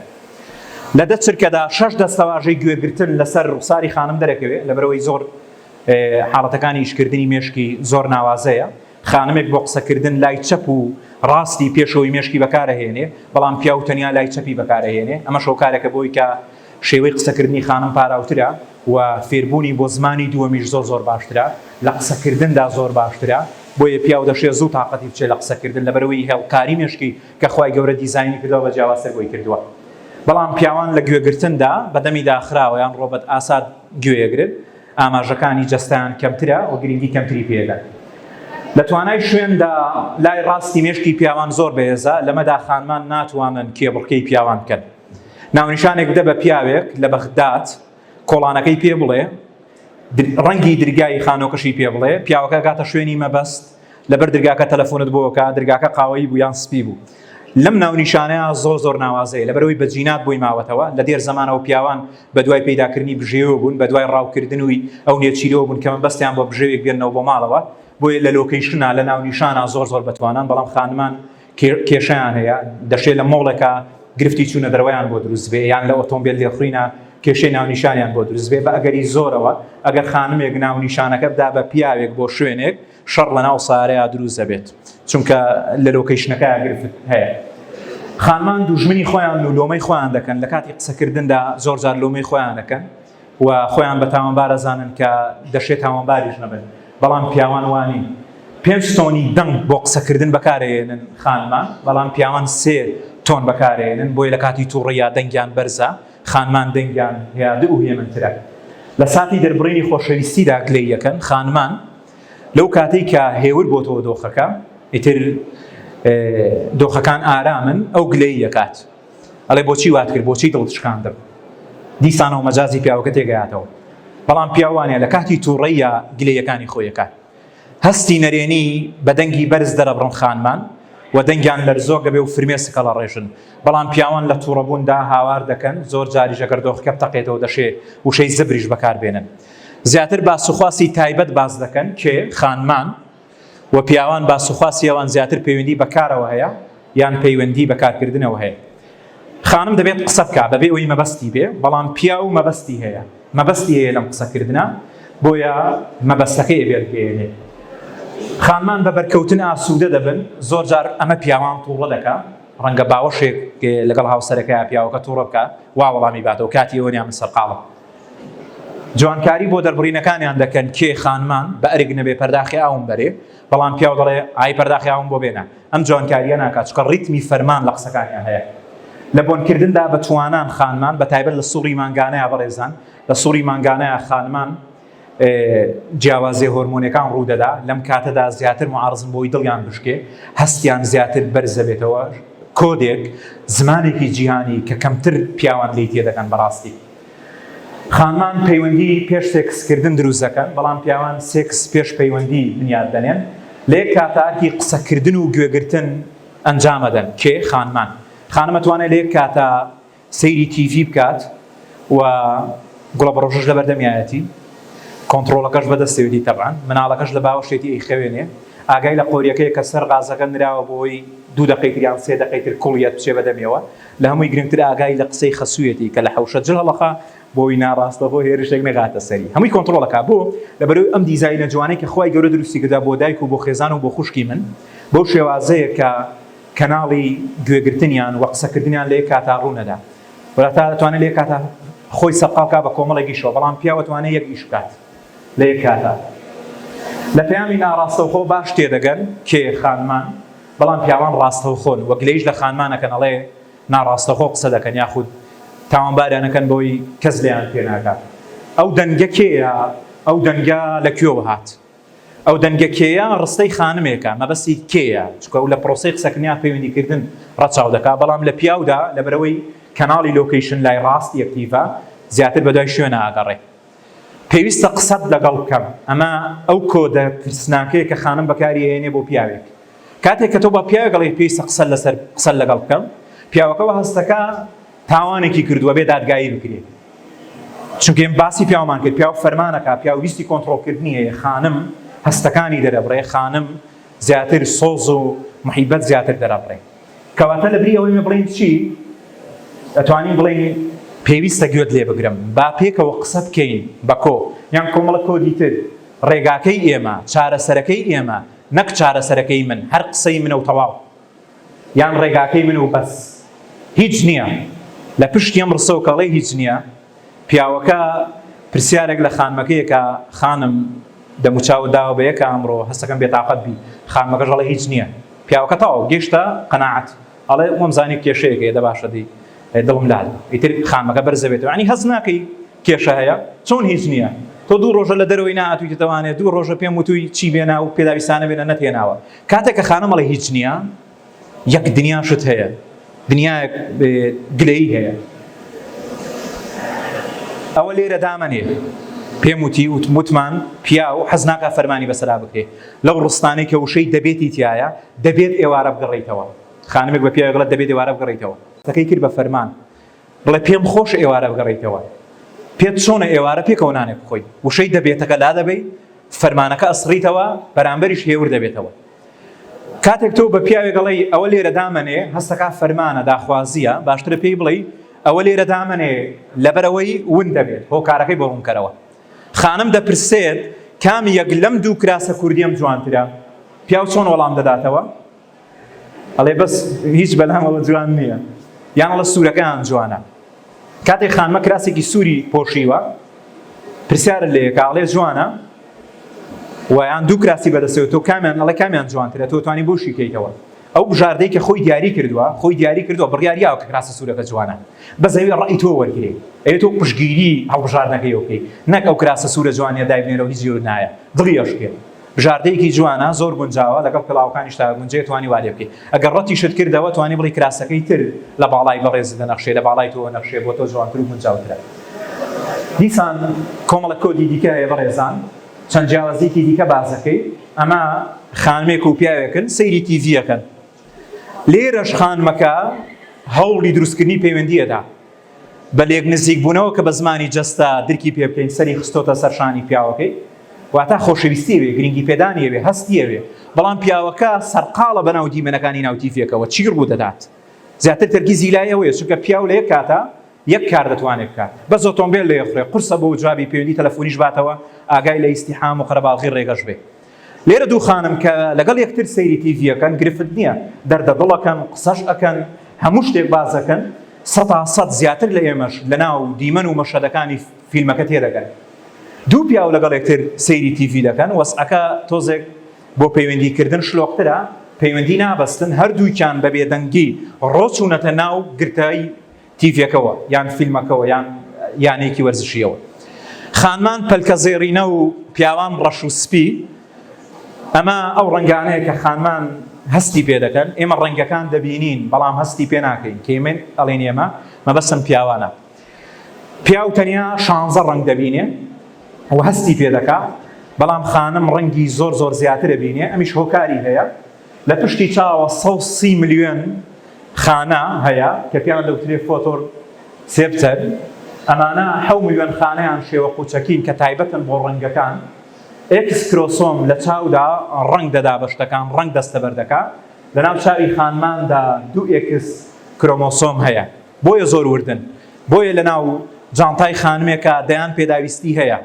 لە دە چرکەدا 6 دەستەواژەی گوێگرتن لەسەر ڕوخساری خانم دەرەکەوێت، لەبەرەوەی زۆر حاڵەتەکانی ئیشکردنی مێشکی زۆر ناوازەیە. خانمێک بۆ قسەکردن لای چەپ و ڕاستی پێشەوەی مێشکی بەکارەهێنێ، بەڵام پیاو تەنیا لای چەپی بەکارەهێنێ. ئەمە شەوکارێکە بۆی کە شێوەی قسەکردنی خانم پاراوترە و فێربوونی بۆ زمانی دووەمیش زۆر باشترە، لە قسەکردندا زۆر باشترە. بۆیە پیاو دەشێت زوو تااقەتی بچێت لە قسەکردن لەبەرەوەی هێڵکاری مێشکی کە خوای گەورە دیزاینی کردەوە بە جیاوازتر بۆی کردووە. بەڵام پیاوان لە گوێگرتندا بەدەمی داخراوە یان ڕۆبەت ئاساد گوێگرت، ئاماژەکانی جەستیان کەمترە و گرنگی کەمتری پێدەن. لە توانای شوێندا لای ڕاستی مێشکی پیاوان زۆر بەهێزە، لەمەدا خانمان ناتوانن کێبڵکەی پیاوان بکەن. ناونیشانێک بدە بە پیاوێک لە بەغداد، کۆڵانەکەی پێ بڵێ، ڕەنگی دەرگای خانۆکەشی پێ بڵێ، پیاوەکە گاتە شوێنی مەبەست، لەبەر دەرگاکە تەلەفۆنت بۆکە، دەرگاکە قاوەیی بوو یان سپی بوو. لەم ناونیشانەیە زۆر ناوازەیە، لەبەرەوەی بەجینات بۆی ماوەتەوە. لە دێر زەمانەوە پیاوان بە دوای پەیداکردنی بژێوە بوون، بە دوای ڕاوکردنەوەی ئەو نێچیرەوە بوون کە مەبەستیان بۆ بژێوێک بێنەوە بۆ ماڵەوە. بۆیە لە لۆکەیشنە لە ناونیشانە زۆر بەتوانان، بەڵام خانمان کێشەیان هەیە، دەشێت لە مۆڵێکە گرفتی چوونە دەروایان بۆ دروست بێ، یان لە ئۆتۆمبیل لێخڕینە کێشەی ناونیشانیان بۆ دروست بێ. بە ئەگەری زۆرەوە ئەگەر خانمێک ناونیشانەکە بدا بە پیاوێک بۆ شوێنێک، شەڕ لە ناو سارەیە دروست دەبێت، چونکە لە لۆکەیشنەکە گرفت هەیە. خانمان دوژمنی خۆیان و لۆمەی خۆیان دەکەن، لە کاتی قسەکردندا زۆر جار لۆمەی خۆیان دەکەن. و خۆیان بە تاوانبار ئەزانن کە دەشێت تاوانباریش نەبن بەڵام پیاوان وانی 5 تۆنی دەنگ بۆ قسەکردن بەکارهێنن خانمان بەڵام پیاوان 3 تۆن بەکارهێنن بۆی لە کاتی تووڕەیە دەنگیان بەرزە خانمان دەنگیان هێیادە و هێمنترە لە ساتی دەربڕینی خۆشەویستیدا گلەی یەکەن خانمان لەو کاتەی کە هێور بۆتەوە دۆخەکە ئیتر دۆخەکان ئارامن ئەو گلەی یەکات ئەڵێ بۆچی وات کرد بۆچی دڵشکاندم دیسانەوە مەجازی پیاوەکە تێگەیاتەوە بەڵام پیاوانێ لە کاتی تووڕەیە گلەیەکانی خۆیەکات هەستی نەرێنی بە دەنگی بەرز دەرەبڕن خانمان و دەنگیان لەرزۆ گەبێ و فرمێسکە لە ڕێژن بەڵام پیاوان لە تووڕەبووندا هاوار دەکەن زۆر جاریش ئەگەر دۆخەکە بتەقێتەوە دەشێ وشەی زبریش بەکاربێنن زیاتر باسوخواسی تایبەت باز دەکەن کێ خانمان و پیاوان باسوخواسی ئەوان زیاتر پەیوەندی بەکارەوە هەیە یان پەیوەندی بەکارکردنەوە هەیە خانم دەبێت قسە بکە بەبێ ئەوەی مەبەستی بێ بەڵام پیاو مەبەستی هەیە مەبەستی هەیە لەم قسەکردنە بۆیە مەبەستەکەی بێت بێنێ خانمان بە بەرکەوتن ئاسوودە دەبن زۆر جار ئەمە پیاوان تووڕە دەکا ڕەنگە باوەشێک لەگەڵ هاوسەرەکەی پیاوەکە تووڕە بکە وا وەڵامی باتەوە کاتی ئەوەنیان من سەرقاڵە جوانکاری بۆ دەربڕینەکانیان دەکەن کێ خانمان بە ئەرگ نەبێ پەرداخی ئاوم بەرێ بەڵام پیاو دەڵێ ئای پەرداخی ئاوم بۆ بێنە ئەم جوانکاریە ناکات چکە ڕیتمی فەرمان لە قسەکانیان هەیە لە بۆنکردندا بە توانان خانمان بە تایبەت لە سووڕی مانگانەیە بەڕێزان لە سووڕی مانگانەیە خانمان جیاوازی هۆرمۆنیەکان ڕوودەدا لەم کاتەدا زیاتر معارزم بۆی دڵیان بشکێ هەستیان زیاتر بەرزە بێتەوە کۆدێک زمانێکی جیهانی کە کەمتر پیاوان لی تێ دەکەن بەڕاستی خانمان پەیوەندی پێش سێکسکردن دروست دەکەن بەڵام پیاوان سێکس پێش پەیوەندی بنیاد دەنێن لە یەک کاتەکی قسەکردن و گوێگرتن ئەنجامەدەن کێ خانمان خانم ئەتوانێت لە یەک کاتە سەیری تیڤی بکات و گوڵە بەڕۆژەش لە بەردەمیایەتی کۆنتڕۆڵەکەش بەدەستێتی تەبعاً مناڵەکەش لە باوەشێتی ئەیخەوێنێ ئاگای لە قۆریەکەی کە سەر غازەکە نراوە بۆی 2 دقەیەک یان 3 دقەیەک کوڵیەت بچێ بەدەمیەوە لە هەمووی گرنگتر ئاگای لە قسەی خەسوویەتی کە لە حەوشە جل هەڵەخا بۆی ناڕاستەوە هێرشێک نەغاتە سەری هەمووی کۆنتڕۆڵەکە بۆ لەبەرەوەی ئەم دیزاینە جوانەی کە خۆی گەورە دروستی کردە بۆ دایک و بۆ خێزان و بۆ خوشکی من بەو شێوازەیە کە کەناڵی گوێگرتنیان و قسەکردنیان لە یەک کاتا ڕوونەدا وەرەتا دەتوانێت لە یەک کاتا خۆی سەقاڵکا بە کۆمەڵێکیشەوە بەڵام پیاوە توانێت یەک ئیش بکات لە یەک کاتا لە پەیامی ناڕاستەوخۆ باش تێدەگەن کێ خانمان بەڵام پیاوان ڕاستەوخۆن وەک لەیش لە خانمانەکەن ئەڵێ ناڕاستەخۆ قسە دەکەن یاخود تاوانباریانەکەن بۆی کەس لێیان پێ ناکات ئەو دەنگە کێیە ئەو دەنگە لە کوێوە هات ئەو دەنگە کێیە ڕستەی خانمێکە مەبەستی کێیە چکە و لە پرۆسەی قسەکردنیان پەیوەندیکردن ڕەچاو دەکات بەڵام لە پیاودا لەبەرەوەی کەناڵی لۆکەیشن لای ڕاستی یەکتیڤە زیاتر بەدوای شوێنە ئاگەڕێ پێویستە قسەت لەگەڵ بکەم ئەمە ئەو کۆدە پرسناکەیە کە خانم بەکاری هێنێ بۆ پیاوێک کاتێک کە تۆ بە پیاوێکڵی پێویستە قسە لەگەڵ بکەم پیاوەکەەوە هەستەکە تاوانێکی کردووە بێ دادگایی بکرێت چونکە ئێمە باسی پیاومان کرد پیاو فەرمانەکە پیاو ویستی کۆنتڕۆڵکردنی هەیە خانم هەستەکانی دەرەبڕێ خانم زیاتر سۆز و محیبەت زیاتر دەرەبڕێ کەواتە لەبری ئەوەی بڵین چی ئەتوانین بڵین پێویستە گوێت لێ بگرم با پێکەوە قسە بکەین بەکۆ یان کۆمەڵە کۆدی تر ڕێگاکەی ئێمە چارەسەرەکەی ئێمە نەک چارەسەرەکەی من هەر قسەی منە و تەواو یان ڕێگاکەی من و بەس هیچ نییە لە پشتی ئەم ڕسە و کەڵێ هیچ نییە پیاوەکە پرسیارێک لە خانمەکەیە کە خانم دەموچاوت داوە بە یەکە ئەمڕۆ هەستەکەم بێتاقەت بی خانمەکەش ئەڵێ هیچ نییە پیاوەکە تاوە گەیشتە قەناعەت ئەڵێ وەمزانی کێشەیەکە ئێدە باشە دی دڵم لال ئیتر خانمەکە بەرزە بێتەوە ینی هەز ناکەی کێشە هەیە چۆن هیچ نییە تۆ 2 ڕۆژە لە دەرەوەی نهاتووی دەتوانێت 2 ڕۆژە پێم وتووی چی بێنا و پێداویستانە بێنە نەتێناوە کاتێک کە خانم ئەڵێ هیچ نییە یەک دنیاشت هەیە دنیایەک گلەیی هەیە ئەوە لێرە دامەنێ پێم وتی وتمان پیا و حەز ناکا فەرمانی بەسەرا بکرێ لەو ڕستانەی کە وشەی دەبێتی تایە دەبێت ئێوارە بگەڕێیتەوە خانمێک بە پیاوێک دەبێت ئێوارە بگەڕێیتەوە دەکەی کرد بە فەرمان بڵێ پێم خۆش ئێوارە بگەڕێیتەوە پێت چۆنە ئێوارە پێکەوە نانێک بخۆی وشەی دەبێتەکە لا دەبێت فەرمانەکە ئەسڕیتەوە بەرامبەریش هێور دەبێتەوە کاتێک تۆ بە پیاوێکڵی ئەوە لێرە دامەنێ هەستەکە فەرمانە داخوازیە باشترە پێی بڵێ ئەوە لێرە دامەنێ لەبەرەوەی ون دەبێت هۆکارەکەی بۆ ڕوونکەرەوە خانم دەپرسێت کامی یەک لەم 2 کراسە کوردیم جوانترە پیاو چۆن وەڵام دەداتەوە ئەڵێ بەس هیچ بەلامەوە جوان نییە یان ئەڵە سوورەکەیان جوانە کاتێک خانمە کراسێکی سووری پۆشیوە پرسیارە لێ کاڵێ جوانە ویان دوو کراسی بەدەستەوە تۆ کامیان ئەڵێ کامیان جوانترە تۆ توانی بۆشی کەیتەوە ئەو بژاردەی کە خۆی دیاری کردووە بڕیاریاوە کە کراسە سوورەکە جوانە بەزەوی ڕای تۆ وەرگێ ئەوێ تۆ پشگیری هەڵبژاردنەکەی ئەوکەی نەک ئەو کراسە سوورە جوانیە دایبنێرەوە هیچ جێور نایە دڵی ئەشکێ بژاردەیەکی جوانە زۆر گونجاوە لەگەڵ کڵاوەکانی شتا گونجێ توانی وا لێ بکەی ئەگەر ڕەتیشت کردەوە توانی بڵی کراسەکەی تر لە باڵای بەڕێز دەنەخشێ لە باڵای تۆ نەخشێ بۆ تۆ جوانتر و گونجاوترە دیسان کۆمەڵە کۆدی دیکە هەیە بەڕێزان چەند جیاوازیەکی دیکە بازەکەی ئەمە خانمێک و پیاوێکن سەیری تیڤیەکەن لێرەش خانمەکە هەوڵی دروستکردنی پەیوەندیەدا بە لێک نزیک بوونەوە کە بە زمانی جەستا درکی پێ بکەین سەری خستۆتە سەر شانی پیاوەکەی واتە خۆشەویستیەوێ گرنگی پێدانیەوێ هەستیەوێ بەڵام پیاوەکە سەرقاڵە بەناو دیمەنەکانی ناوتیفێکەوە چیر بوو دەدات زیاتر تەرکیزی لایەوەیە چونکە پیاو لە یەک کاتە یەک کار دەتوانێت بکات بەس ئۆتۆمبیل لێ خوێ قورسە بۆ جوابی پەیوەندی تەلەفۆنیش باتەوە ئاگای لە ئیستیحام و قەرەباڵغی ڕێگەش بێ لێرە دوو خانم کە لەگەڵ یەکتر سەیری تیڤیەکەن گرفت نییە دەردە دڵەکەن قسەش ئەکەن هەموو شتێک بازەکەن 100% زیاتر لە ئێمەش لەناو دیمەن و مەشەدەکانی فیلمەکە تێدەگەن دوو پیاو لەگەڵ یەکتر سەیری تیڤی دەکەن وەسعەکە تۆزێک بۆ پەیوەندیکردن شلۆقترە پەیوەندی نابەستن هەردووکیان بە بێدەنگی ڕۆچوونەتە ناو گرتایی تیڤەکەوە یان فیلمەکەەوە یانێکی وەرزشیەوە خانمان پەلکە زێڕینە و پیاوان ڕەش و سپی ئەمە ئەو ڕەنگانەیە کە خانمان هەستی پێ دەکەن ئێمە ڕەنگەکان دەبینین بەڵام هەستی پێ ناکەین کێمن ئەڵێن ئێمە مەبەستم پیاوانە پیاو تەنیا 16 ڕەنگ دەبینێ و هەستی پێ دەکا بەڵام خانم ڕەنگی زۆر زیاتر دەبینێ ئەمیش هۆکاری هەیە لە پشتی چاوە 130 ملیۆن خانە هەیە کە پیان دەوترێ فۆتۆر سێبتەر ئەمانە 7 ملیۆن خانەیان شێوە قوچەکین کە تایبەتن بۆ ڕەنگەکان ئێکس کرۆسۆم لە چاودا ڕەنگ دەدا بە شتەکان ڕەنگ دەستەبەر دەکات لەناو چاوی خانماندا 2 ئێکس کرۆمۆسۆم هەیە بۆیە زۆر وردن بۆیە لەناو جانتای خانمێکە دەیان پێداویستی هەیە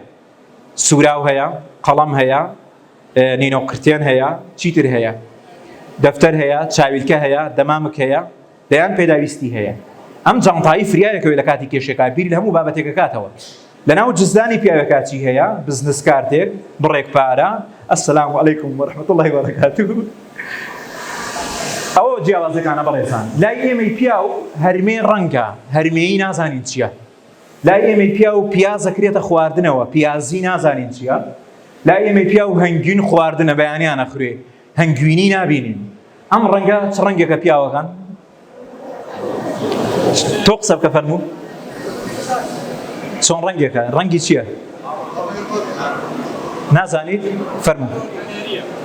سوراو هەیە قەڵەم هەیە نینۆقرتێن هەیە چیتر هەیە دەفتەر هەیە چاویلکە هەیە دەمامک هەیە دەیان پێداویستی هەیە ئەم جانتایی فریایەکەوێت لە کاتی کێشێکا بیری لە هەموو بابەتێک دەکاتەوە لەناو جزدانی پیاوێکا چی هەیە بزنس کارتێک بڕێک پارە ئەسەلام عەلەیکم وەرەحمەتوڵڵاهی وەبەرەکاتوه ئەوە جیاوازەکانە بەڕێزان لای ئێمەی پیاو هەرمێ ڕەنگە هەرمێیی نازانین چییە لای ئێمەی پیاو پیاز ئەکرێتە خواردنەوە پیازی نازانین چییە لای ئێمەی پیاو هەنگوین خواردنە بەیانیان ئەخورێ هەنگوینی نابینین ئەم ڕەنگە چ ڕەنگێکە پیاوەکان تۆ قسە بکە فەرموو چۆن ڕەنگێکە ڕەنگی چییە نازانیت فەرموو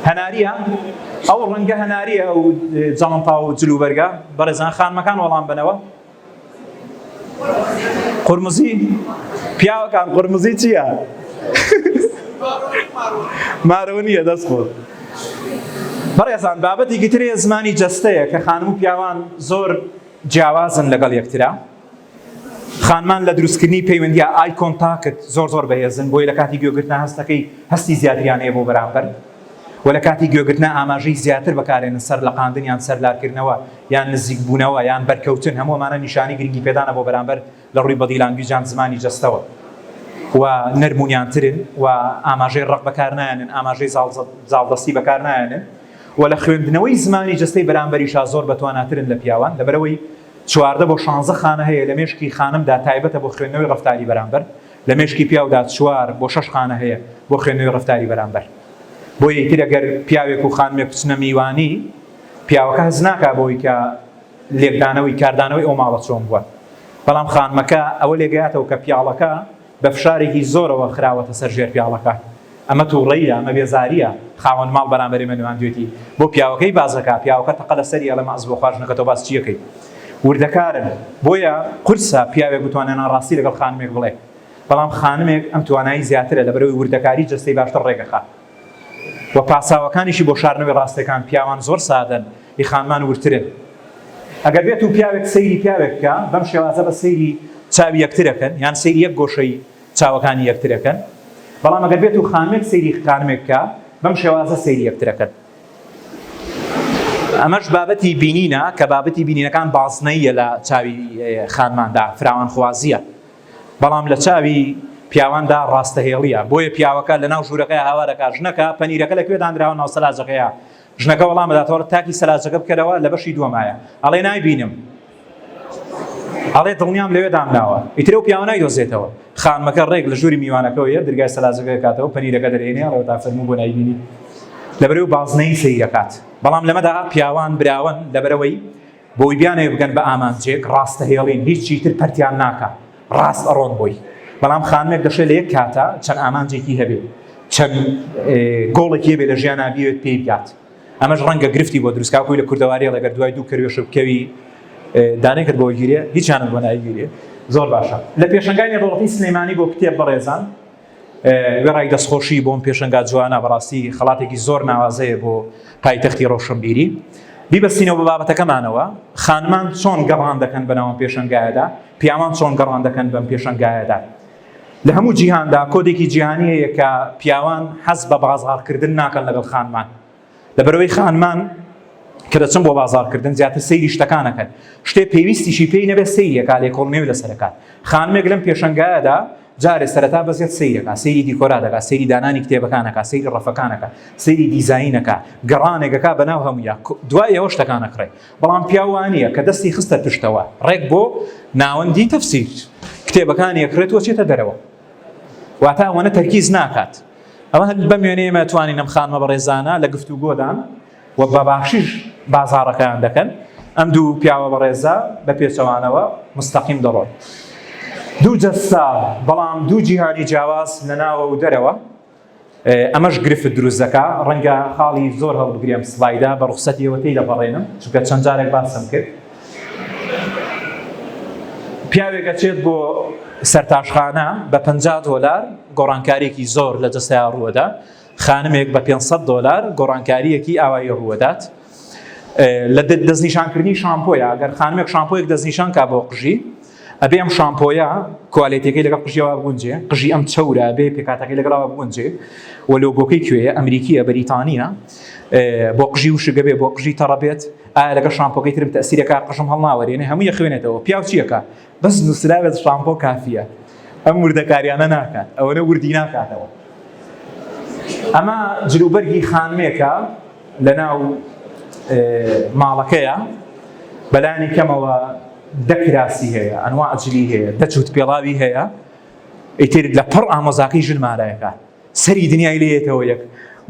هەناریە ئەو ڕەنگە هەناریە ئەو جاڵمپا و جلوبەرگە بەڕێزان خانمەکان وەڵام بنەوە قورمزی پیاوەکان قورمزی چییە مارەوە نییە دەست خۆ بەڕێزان بابەتێکی ترێ زمانی جەستەیە کە خانم و پیاوان زۆر جیاوازن لەگەڵ یەکترا خانمان لە دروستکردنی پەیوەندیە ئای کۆنتاکت زۆر بەهێزن بۆی لە کاتی گوێگرتنە هەستەکەی هەستی زیاتریان هەیە بۆ بەرامبەر و لە کاتی گوێگرتنە ئاماژەی زیاتر بەکارێنن سەر لە قاندن یان سەر لارکردنەوە یان نزیک بوونەوە یان بەرکەوتن هەمووەمانە نیشانی گرنگی پێدانە بۆ بەرامبەر لە ڕووی بەدیلانگویجان زمانی جەستەوە و نەرمونیانترن و ئاماژەی ڕق بەکار نایەنن ئاماژەی زاڵدەستی بەکار نایەنن و لە خوێندنەوەی زمانی جەستەی بەرامبەریشا زۆر بەتواناترن لە پیاوان لەبەرەوەی 14 بۆ 16 خانە هەیە لە مێشکی خانمدا تایبەتە بۆ خوێندنەوەی ڕەفتاری بەرامبەر لە مێشکی پیاودا 4 بۆ 6 خانە هەیە بۆ خوێندنەوەی ڕەفتاری بەرامبەر بۆ یەکتر ئەگەر پیاوێک و خانمێک بچنە میوانی پیاوەکە هەز ناکا بۆی کە لێکدانەوەی کاردانەوەی ئەو ماڵە چۆن بووە بەڵام خانمەکە ئەوە لێگەیاتەوە کە پیاڵەکە بە فشارێکی زۆرەوە خراوەتە سەر ژێر پیاڵەکە ئەمە تووڕەیە ئەمە بێزاریە خاوەن ماڵ بەرامبەری منوانگوێتی بۆ پیاوەکەی بازەکە پیاوەکە تەقە لەسەری ئەڵە مەعز بۆ خواردنەکەتەوە باس چیەکەی وردەکارن بۆیە قورسە پیاوێک بتوانێت ناڕاستی لەگەڵ خانمێک بڵێ بەڵام خانمێک ئەم توانایی زیاترە لەبەرەوەی وردەکاری جەستەی باشتر ڕێگەخات و پاساوەکانیشی بۆ شاردنەوەی ڕاستەکان پیاوان زۆر سادەن ی خانمان ورترن ئەگەر بێت و پیاوێک سەیری پیاوێککە بەم شێوازە بە سەیری چاوی یەکترەکەن یان سەیری یەک گۆشەی چاوەکانی یەکترەکەن بەڵام ئەگەر بێت و خانمێک سەیری خانمێککە بەم شێوازە سەیری یەکترەکەن ئەمەش بابەتی بینینە کە بابەتی بینینەکان بازنەیە لە چاوی خانماندا فراوانخوازیە بەڵام لە چاوی پیاواندا ڕاستەهێڵیە بۆیە پیاوەکە لە ناو ژوورەکەی هاوارەکە ژنەکە پەنیرەکە لەکوێ دانراوە ناو سەلاجەکەیە ژنەکە وەڵام دەداتەوە تاکی سەلاجەکە بکەرەوە لە بەشی دووەمایە ئەڵێ نایبینم ئەڵێ دڵنیام لەوێ دامناوە ئیترە و پیاوە نایدۆزێتەوە خانمەکە ڕێک لە ژووری میوانەکەوەیە دەرگای سەلاجەکە کاتەوە پەنیرەکە دەرێنێ ئەڵێ تا فەرموو بۆ نایبینی لەبەرەوەی بازنەی سەیرەکات بەڵام لەمەدا پیاوان براون لەبەرەوەی بۆی بیانەوە بگەن بە ئامانجێک ڕاستەهێڵین هیچی تر پەرتیان ناکە ڕاست ئەڕۆن بۆی بەڵام خانمێک دەشێت لە یەک کاتە چەند ئامانجێکی هەبێت چەند گۆڵێکی هەبێت لە ژیانە بیوێت پێی بکات ئەمەش ڕەنگە گرفتی بۆ دروستکاکوی لە کوردەواری لەگەر دوای دوو کەروێشە بکەوی دانەی کرد بۆ گیرێ هیچیانم بۆ نایگیرێ زۆر باشە لە پێشەنگای نێودەوڵەتی سلەیمانی بۆ کتێب بەڕێزان وێڕای دەستخۆشی بۆم پێشەنگا جوانە بەڕاستی خەڵاتێکی زۆر ناوازەیە بۆ پایتەختی ڕۆشنبیری بیبەستینەوە بە بابەتەکەمانەوە خانمان چۆن گەڕان دەکەن بەناوم پێشەنگایەدا پیاوان چۆن گەڕان دەکەن بەم پێشەنگایەدا لە هەموو جیهاندا کۆدێکی جیهانیەیە کە پیاوان حەز بە بازاڕکردن ناکەن لەگەڵ خانمان لەبەرەوەی خانمان کە دەچن بۆ بازاڕکردن زیاتر سەیری شتەکانەکەن شتێ پێویستیشی پێی نەبێت سەیریەکە لێکۆڵنێو لەسەرەکات خانمێک لەم پێشەنگایەدا جارێ سەرەتا بەزێت سەیرەکە سەیری دیکۆرا دەکات سەیری دانانی کتێبەکانەکە سەیری ڕەفەکانەکە سەیری دیزاینەکە گەڕانێکەکە بەناو هەموویە دوای ئەوە شتەکانەکڕێ بەڵام پیاوانیە کە دەستی خستە پشتەوە ڕێک بۆ ناوەندی تەفسیر کتێبەکانی ئەکرێتەوە چێتە دەرەوە واتە ئەوەنە تەرکیز ناکات ئەوە بەم وێنەیە توانین ئەم خانمە بەڕێزانە لە گفتوگۆدان و بە باشیش بازاڕەکەیان دەکەن ئەم دوو پیاوە بەڕێزە بە پێچەوانەوە مستەقیم دەڕۆن دوو جەستا بەڵام دوو جیهانی جیاواز لە ناوە و دەرەوە ئەمەش گرفت دروست دەکا ڕەنگە خاڵی زۆر هەڵبگرێم سلایدا بە ڕوخسەتیەوەتەی لەپەڕێنم چونکە چەند جارێک باسم کرد پیاوێکە چێت بۆ سەرتاشخانە بە $50 گۆڕانکاریەکی زۆر لە جەستەیان ڕووەدا خانمێک بە $500 گۆڕانکاریەکی ئاوایی ڕووەدات لە دەستنیشانکردنی شامپۆیە ئەگەر خانمێک شامپۆیەک دەستنیشان کا بۆ قژی ئەبێ ئەم شامپۆیە کوالێتەکەی لەگەڵ قژیەوە بگونجێ قژی ئەم چەورە بێ پێکاتەکەی لەگەڵەوە بگونجێ و لۆگۆکەی کوێیە ئەمریکیە بەریتانیە بۆ قژی وشگە بێ بۆ قژی تەڕەبێت ئایا لەگەڵ شامپۆکەی ترم تەسیرەکە قژم هەڵناوەرێنێ هەمووی یەخوێنێتەوە پیاو چیەکە بەس نووسراوێت شامپۆ کافیە ئەم وردەکاریانە ناکات ئەوەنە وردی ناکاتەوە ئەمە جلوبەرگی خانمێکە لە ناو ماڵەکەیە بەلانی کەمەوە دەکراسی هەیە ئەنوا ئەجلی هەیە دەچوت پێڵاوی هەیە ئیتر لە پڕ ئامۆزاکەی ژنمارایەکە سەری دنیای لێتەوە یەک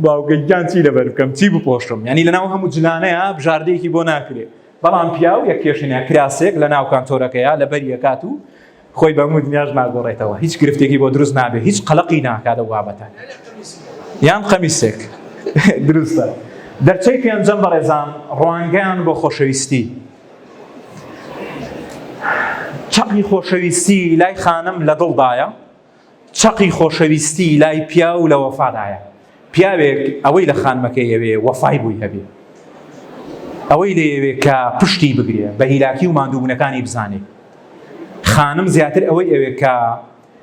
باوگەیان چی لەبەر بکەم چی بپۆشتم یعنی لە ناو هەموو جلانەیە بژاردەیەکی بۆ ناکرێت بەڵام پیاو یەک کێشنەیە کراسێک لە ناو کانتۆرەکەیە لە بەریەکات و خۆی بە هەموو دنیاش ناگۆڕێتەوە هیچ گرفتێکی بۆ دروست نابێت هیچ قەلەقی ناکاتە بابەتە یان قەمیسێک دروستە دەرچەی پێنجەم بەڕێزان ڕوانگەیان بۆ خۆشەویستی چەقی خۆشەویستی لای خانم لە دڵدایە چەقی خۆشەویستی لای پیاو لە وەفادایە پیاوێک ئەوەی لە خانمەکەی ئەوێ وەفای بووی هەبێ ئەوەی لێوێ کە پشتی بگرێ بە هیلاکی و ماندووبوونەکانی بزانێ خانم زیاتر ئەوەی ئەوێ کە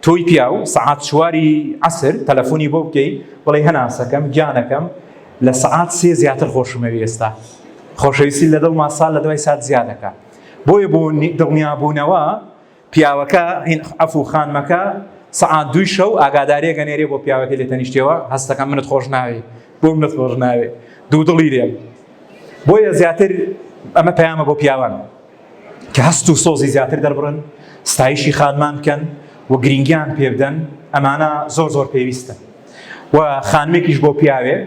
تۆی پیاو سەعات چواری عەسر تەلەفۆنی بۆ بکەی بڵێ هەناسەکەم گیانەکەم لە سەعات 3 زیاتر خۆشمەوی ئێستا خۆشەویستی لە دڵ ماسال لە دوای سات زیادەکە بۆیە بۆ دڵنیابوونەوە پیاوەکە ئەفو خانمەکە سەعات 2 شەو ئاگاداریە گەنێرێ بۆ پیاوەکەی لێ تەنیشتەوە هەستەکەم منت خۆش ناوێ بۆ منت خۆش ناوێ دوو دڵی لێم بۆیە زیاتر ئەمە پەیامە بۆ پیاوان کە هەست و سۆزی زیاتر دەربڕن ستایشی خانمان بکەن و گرنگیان پێ بدەن ئەمانە زۆر زۆر پێویستن و خانمێکیش بۆ پیاوێک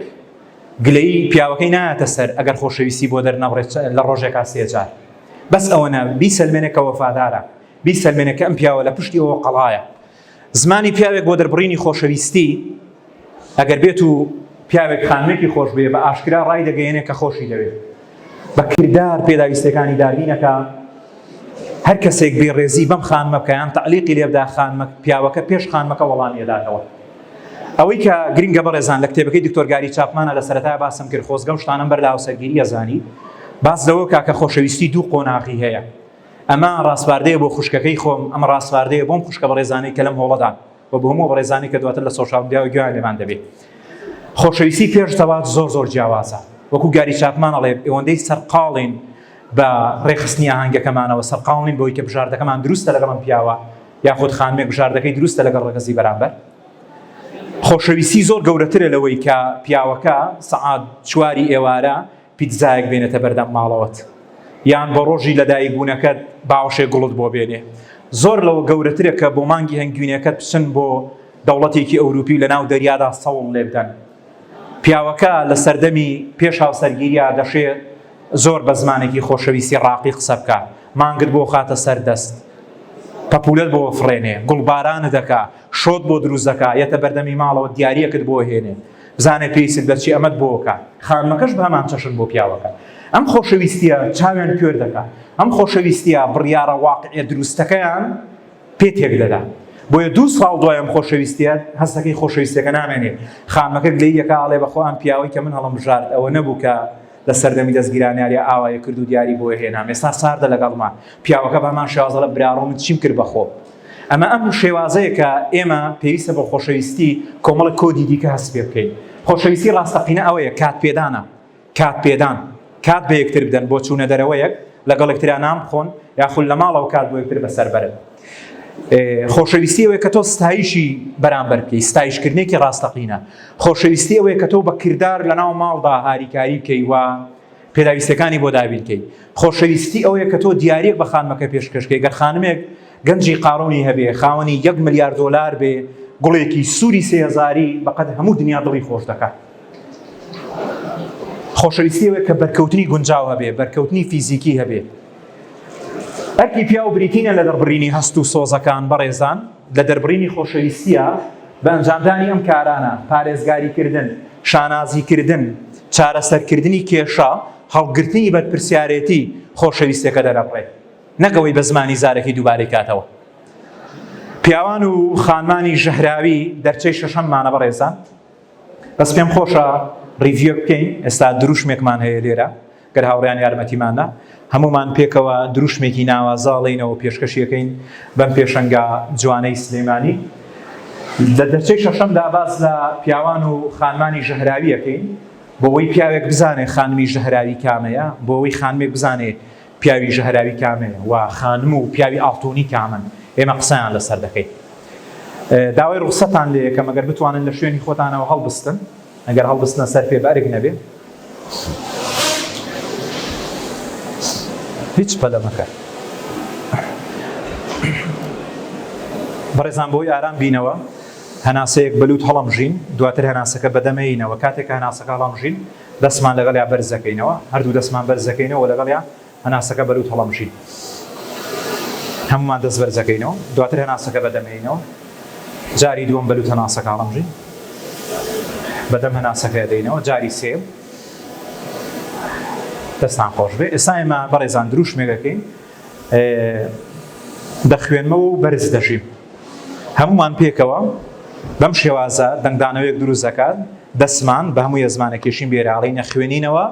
گلەی پیاوەکەی نایەتە سەر ئەگەر خۆشەویستی بۆ دەرنەبڕێت لە ڕۆژێکا 3 جار بەس ئەوەنە بیسەلمێنێک کە وەفادارە بیسەلمێنێک کە ئەم پیاوە لە پشتی ئەوە قەڵایە زمانی پیاوێک بۆ دەربڕینی خۆشەویستی ئەگەر بێت و پیاوێک خانمێکی خۆش بێ بە ئاشکرا ڕای دەگەیەنێت کە خۆشی دەوێت بە کردار پێداویستەکانی دابینەکە هەر کەسێک بێڕێزی بەم خانمە بکەیان تەعلیقی لێ بدا خانمە پیاوەکە پێش خانمەکە وەڵامی دادەوە ئەوەی کە گرنگە بەڕێزان لە کتێبەکەی دکتۆر گاری چاپمانە لە سەرەتا باسم کرد خۆزگە و شتانم بەر لە هاوسەرگیری ئەزانی باس لەوە کاکە خۆشەویستی دوو قۆناغی هەیە ئەمە ڕاستواردەیە بۆ خوشکەکەی خۆم ئەمە ڕاستواردەیە بۆم خوشکە بەڕێزانەی کە لەم هۆڵەدان و بۆ هەموو بەڕێزانی کە دواتر لە سۆشال میدیا و گویان لێمان دەبێت خۆشەویستی پێش دەوات زۆر زۆر جیاوازە وەکو گاری چاپمان ئەڵێ ئەوەندەی سەرقاڵین بە ڕێخستنی ئاهەنگەکەمانەوە سەرقاڵین بۆی کە بژاردەکەمان دروستە لەگەڵ ئەم پیاوە یاخود خانمێک بژاردەکەی دروستە لەگەڵ ڕێگەزی بەرامبەر. خۆشەویستی زۆر گەورەترە لەوەی کە پیاوەکە سەعات 4 ئێوارە پیتزایەک بێنێتە بەردەم ماڵەوەت، یان بە ڕۆژی لەدایک بوونەکەت باوەشێک گوڵت بۆ بێنێ. زۆر لەوە گەورەترە کە بۆ مانگی هەنگوینەکەت بچن بۆ دەوڵەتێکی ئەوروپی لە ناو دەریادا سەوڵ لێ بدەن. پیاوەکە لە سەردەمی پێش هاوسەرگیریە دەشێت زۆر بە زمانێکی خۆشەویستی ڕاقی قسە بکە، مانگت بۆ خاتە سەردەست، پەپولەت بۆ فرێنێ، گوڵبارانت دەکا، شۆت بۆ دروست دەکا، یەتە بەردەمی ماڵەوە دیاریەکت بۆ هێنێ، بزانێ پێیست بەچی ئەمەد بۆکە. خانمەکەش بە هەمان چەشن بۆ پیاوەکە. ئەم خۆشەویستیە چاویان کوێر دەکا، ئەم خۆشەویستیە بڕیارە واقعیە دروستەکەیان پێ تێک دەدا. بۆیە 2 ساڵ دوای ئەم خۆشەویستیە هەستەکەی خۆشەویستەکە نامێنێ. خانمەکە گلەی یەکە ئاڵێ بەخۆ ئەم پیاوەی کە من هەڵم بژارد ئەوە نەبوو کە لە سەردەمی دەستگیرانیاری ئاوایە کرد و دیاری بۆ هێنام، ئێستا ساردە لەگەڵما. پیاوەکە بەمان شێوازە لە براڕۆمت چیم کرد بەخۆ. ئەمە ئەم شێوازەیە کە ئێمە پێویستە بە خۆشەویستی کۆمەڵە کۆدی دیکە هەست پێ بکەین. خۆشەویستی ڕاستەقینە ئەوەیە کات پێدانە، کات پێدان، کات بە یەکتر بدەن بۆ چوونە دەرەوەیەک لەگەڵ یەکتریان نام بخۆن یاخود لە ماڵەوە کات بۆ یەکتر بەسەر بەرن. خۆشەویستی ئەوەیە کە تۆ ستایشی بەرامبەر بکەی، ستایشکردنێکی ڕاستەقینە. خۆشەویستی ئەوەیە کە تۆ بە کردار لەناو ماڵدا هاریکاری بکەی و پێداویستەکانی بۆ دابین بکەی. خۆشەویستی ئەوەیە کە تۆ دیارێک بە خانمەکە پێشکەشکەی. گەر خانمێک گەنجی قاڕۆنی هەبێ، خاوەنی 1 ملیار دۆلار بێ، گوڵێکی سووری 3000 بەقەد هەموو دنیا دڵی خۆش دەکات. خۆشەویستی ئەوەیە کە بەرکەوتنی گونجاو هەبێ، بەرکەوتنی فیزیکی هەبێ. ئەرکی پیا و بریتینە لە دەربڕینی هەست و سۆزەکان بەڕێزان، لە دەربڕینی خۆشەویستیە بە ئەنجامدانی ئەم کارانە، پارێزگاریکردن، شانازیکردن، چارەسەرکردنی کێشە، هەڵگرتنی بەرپرسیارەتی خۆشەویستەکە دەرەبڕێت، نەکەوەی بە زمانی زارێکی دووبارەی کاتەوە. پیاوان و خانمانی ژەهراوی دەرچەی شەشەممانە بەڕێزان، بەس پێم خۆشە ڕیڤیۆ بکەین. ئێستا دروشمێکمان هەیە لێرە، گەر هاوڕێیان یارمەتیماندا هەمومان پێکەوە دروشمێکی ناوازاڵینەوە پێشکەشیەکەین بەم پێشەنگا جوانەی سلێمانی. لە دەرچەی شەشەمدا باس لە پیاوان و خانمانی ژەهراویەکەین بۆ ئەوەی پیاوێک بزانێ خانمی ژەهراوی کامەیە، بۆ ئەوەی خانمێک بزانێ پیاوی ژەهراوی کامەیە و خانم و پیاوی ئاڵتۆنی کامن. ئێمە قسەیان لەسەر دەکەین. داوای ڕوخسەتان لێ کە مەگەر بتوانن لە شوێنی خۆتانەوە هەڵبستن، ئەگەر هەڵبستنە سەر پێ بەرگ نەبێ هیچ پەلەمەکە. بەڕێزان بۆی ئارام بینەوە هەناسەیەک بەلوت هەڵەمژین، دواتر هەناسەکە بەدەمەینەوە. کاتێککە هەناسەکە هەڵەمژین دەستمان لەگەڵیا بەرزەکەینەوە، هەردوو دەستمان بەرزەکەینەوە لەگەڵیا هەناسەکە بەلوت هەڵەمژین، هەمومان دەست بەرزەکەینەوە، دواتر هەناسەکە بەدەمەینەوە، جاری دووەم بەلوت هەناسەکە هەڵەمژین، بەدەم هەناسەکە دەینەوە، جاری سێم دەستان خۆش بێ. ئێستا ئێمە بەڕێزان دروشمێکەکەین، دەخوێنمەوە و بەرز دەژیم. هەمومان پێکەوە بەم شێوازە دەنگدانەوەیەک دروست دەکات، دەستمان بە هەموو زمانێکێشین بێراڵینە خوێنینەوە،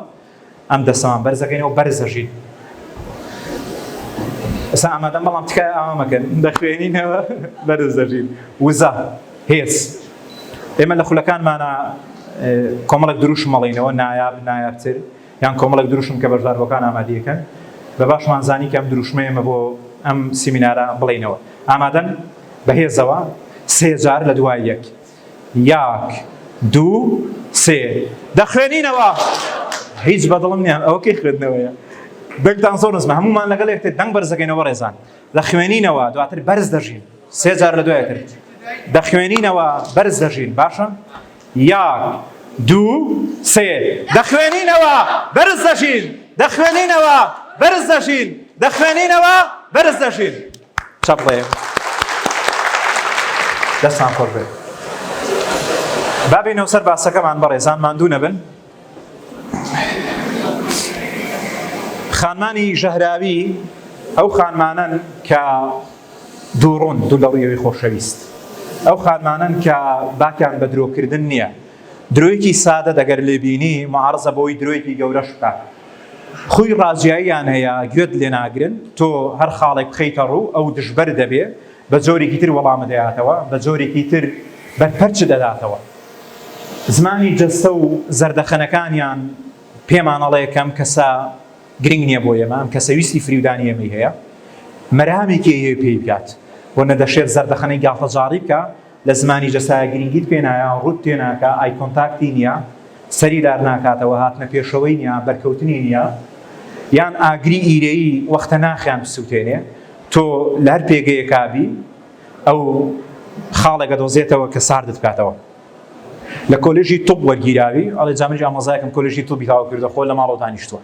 ئەم دەستەمان بەرزەکەینەوە بەرز دەژین. ئێستا ئامادەم، بەڵام تکایە ئامامەکەن، دەخوێنینەوە بەرز دەژین. وزە هێز. ئێمە لە خولەکانمانە کۆمەڵێک دروشم مەڵینەوە، نایابتر یان کۆمەڵێک دروشم کە بەشداربەکان ئامادەیەکەن، بە باشمان زانی کە ئەم دروشمەیەمە بۆ ئەم سیمینارە بڵینەوە. ئامادەن؟ بەهێزەوە 3 جار لە دوای یەک. 1 2 3 دەخوێنینەوە. هیچ بەدڵم نییە، ئەوە کەی خوێندنەوەیە. دەنگتان زۆر نزمە، هەمومان لەگەڵ یەکتر دەنگ بەرزەکەینەوە ڕێزان. دەخوێنینەوە دواتر بەرز دەژین، 3 جار لە دوای یەکتر. دەخوێنینەوە بەرز دەژین. باشە؟ 1 2 3 دەخوێنینەوە بەرز دەژین، دەخوێنینەوە بەرز دەژین، دەخوێنینەوە بەرز دەژین. چاپڵێ دەستان خۆش بێت. بابێنەوە سەر باسەکەمان بەڕێزان، ماندوو نەبن. خانمانی ژەهراوی ئەو خانمانن کە دووڕۆن، دوو لە ڕوویەوەی خۆشەویست. ئەو خانمانن کە باکیان بە درۆکردن نییە، درۆیەکی سادە دەگەر لێبینی معارزە بەوەی درۆیەکی گەورەش بکات. خۆی ڕازیاییان هەیە، گوێت لێ ناگرن، تۆ هەر خاڵێک بخەیتە ڕوو ئەو دژبەر دەبێ، بە جۆرێکی تر وەڵامە دەیاتەوە، بە جۆرێکی تر بەرپەرچ دەداتەوە. زمانی جەستە و زەردەخەنەکانیان پێمان ئەڵێ کەم کەسە گرنگ نییە بۆ ئێمە، ئەم کەسە ویستی فریودانی ئێمەی هەیە، مەرهەمێکی هەیە پێی بکات. و نەدەشێت زەردەخەنەی گاڵتەجاڕی بکە لە زمانی جەسایە گرنگیت پێ نایە ڕوت تێ ناکە ئای کۆنتاکتی نییە سەری دار ناکاتەوە هاتنە پێشەوەی نییە بەرکەوتنی نییە یان ئاگری ئیرەیی وەختە ناخیان بسووتێنێ تۆ لە هەر پێگەیە کابی ئەو خاڵێکە دۆزێتەوە کە ساردت بکاتەوە لە کۆلێژی تۆپ وەرگیراوی ئەڵێ جامەژی ئامۆزایەکەم کۆلێژی تۆپی تاوا کردە خۆ لە ماڵەوە دانیشتووە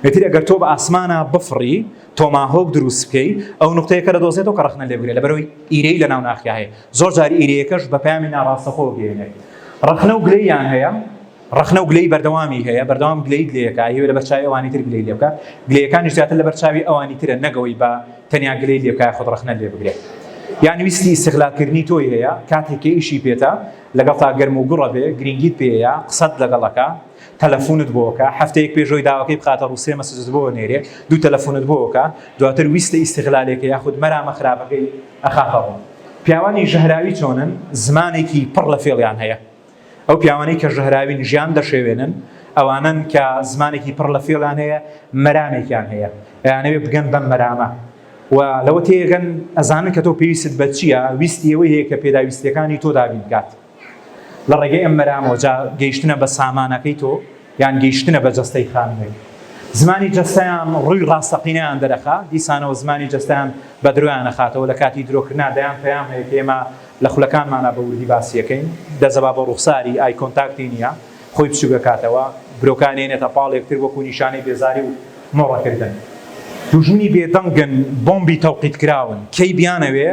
ئێتر ئەگەر تۆ بە ئاسمانە بفڕی تۆماهۆک دروست بکەی ئەو نقطەیەکە لە دۆزێتەوە کە ڕخنە لێ بگرێت لەبەرەوەی ئیرەی لە ناو ناخیا هەیە زۆر جاری ئیرەیەکەش بە پەیامی ناڕاستەخۆ گەێنێت ڕخنە و گلەییان هەیە ڕخنە و گلەی بەردەوامی هەیە بەردەوام گلەی گلەیەکە هەیە لە بەرچاوی ئەوانی تر گلەی لێ بکە گلەیەکانی زیاتر لە بەرچاوی ئەوانی ترە نەگەوەی بە تەنیا گلەی لێ بکە خۆت ڕخنە لێ بگرێت یان ویستی استیغلالکردنی تۆی هەیە کاتێکی ئیشی پێتە لەگەڵ تا گەرم و گوڕە بێ گرنگیت پێەیە قسەت لەگەڵەکە تەلەفۆنت بۆکە هەفتەیەک پێشۆی داواکەی بخاتە ڕووسێ مەسەجت بۆ نێرێ دوو تەلەفۆنت بۆکە دواتر ویستە ئیستیغلالێکە یاخود مەرامە خراپەکەی ئەخافەوە پیاوانی ژەهراوی چۆنن زمانێکی پڕ لە فێڵیان هەیە ئەو پیاوانەی کە ژەهراوین ژیان دەشێوێنن ئەوانن کە زمانێکی پڕ لە فێڵیان هەیە مەرامێکیان هەیە یانەوێ بگەن بەم مەرامە و لەوە تێگەن ئەزانن کە تۆ پێویست بە چییە ویستی ئەوەی هەیە کە پێداویستیەکانی تۆ دابین بکات لە ڕێگەی ئەم مەرامەوە جا گەیشتنە بە سامانەکەی تۆ یان گەیشتنە بە جەستەی خانووی زمانی جەستەیان ڕووی ڕاستەقینەیان دەرەخا دیسانەوە زمانی جەستەیان بە درۆیان نەخاتەوە لە کاتی درۆکردنا دەیان پەیام هەیە کە ئێمە لە خولەکانمانە بە وردی باسیەکەین دەزەبا بە ڕوخساری ئای کۆنتاکتی نییە خۆی بچووگەکاتەوە برۆکانێنێتە پاڵێکتر وەکو نیشانەی بێزاری و مۆڕەکردن دوژمنی بێدەنگن بۆمبی تەوقیت کراون کەی بیانەوێ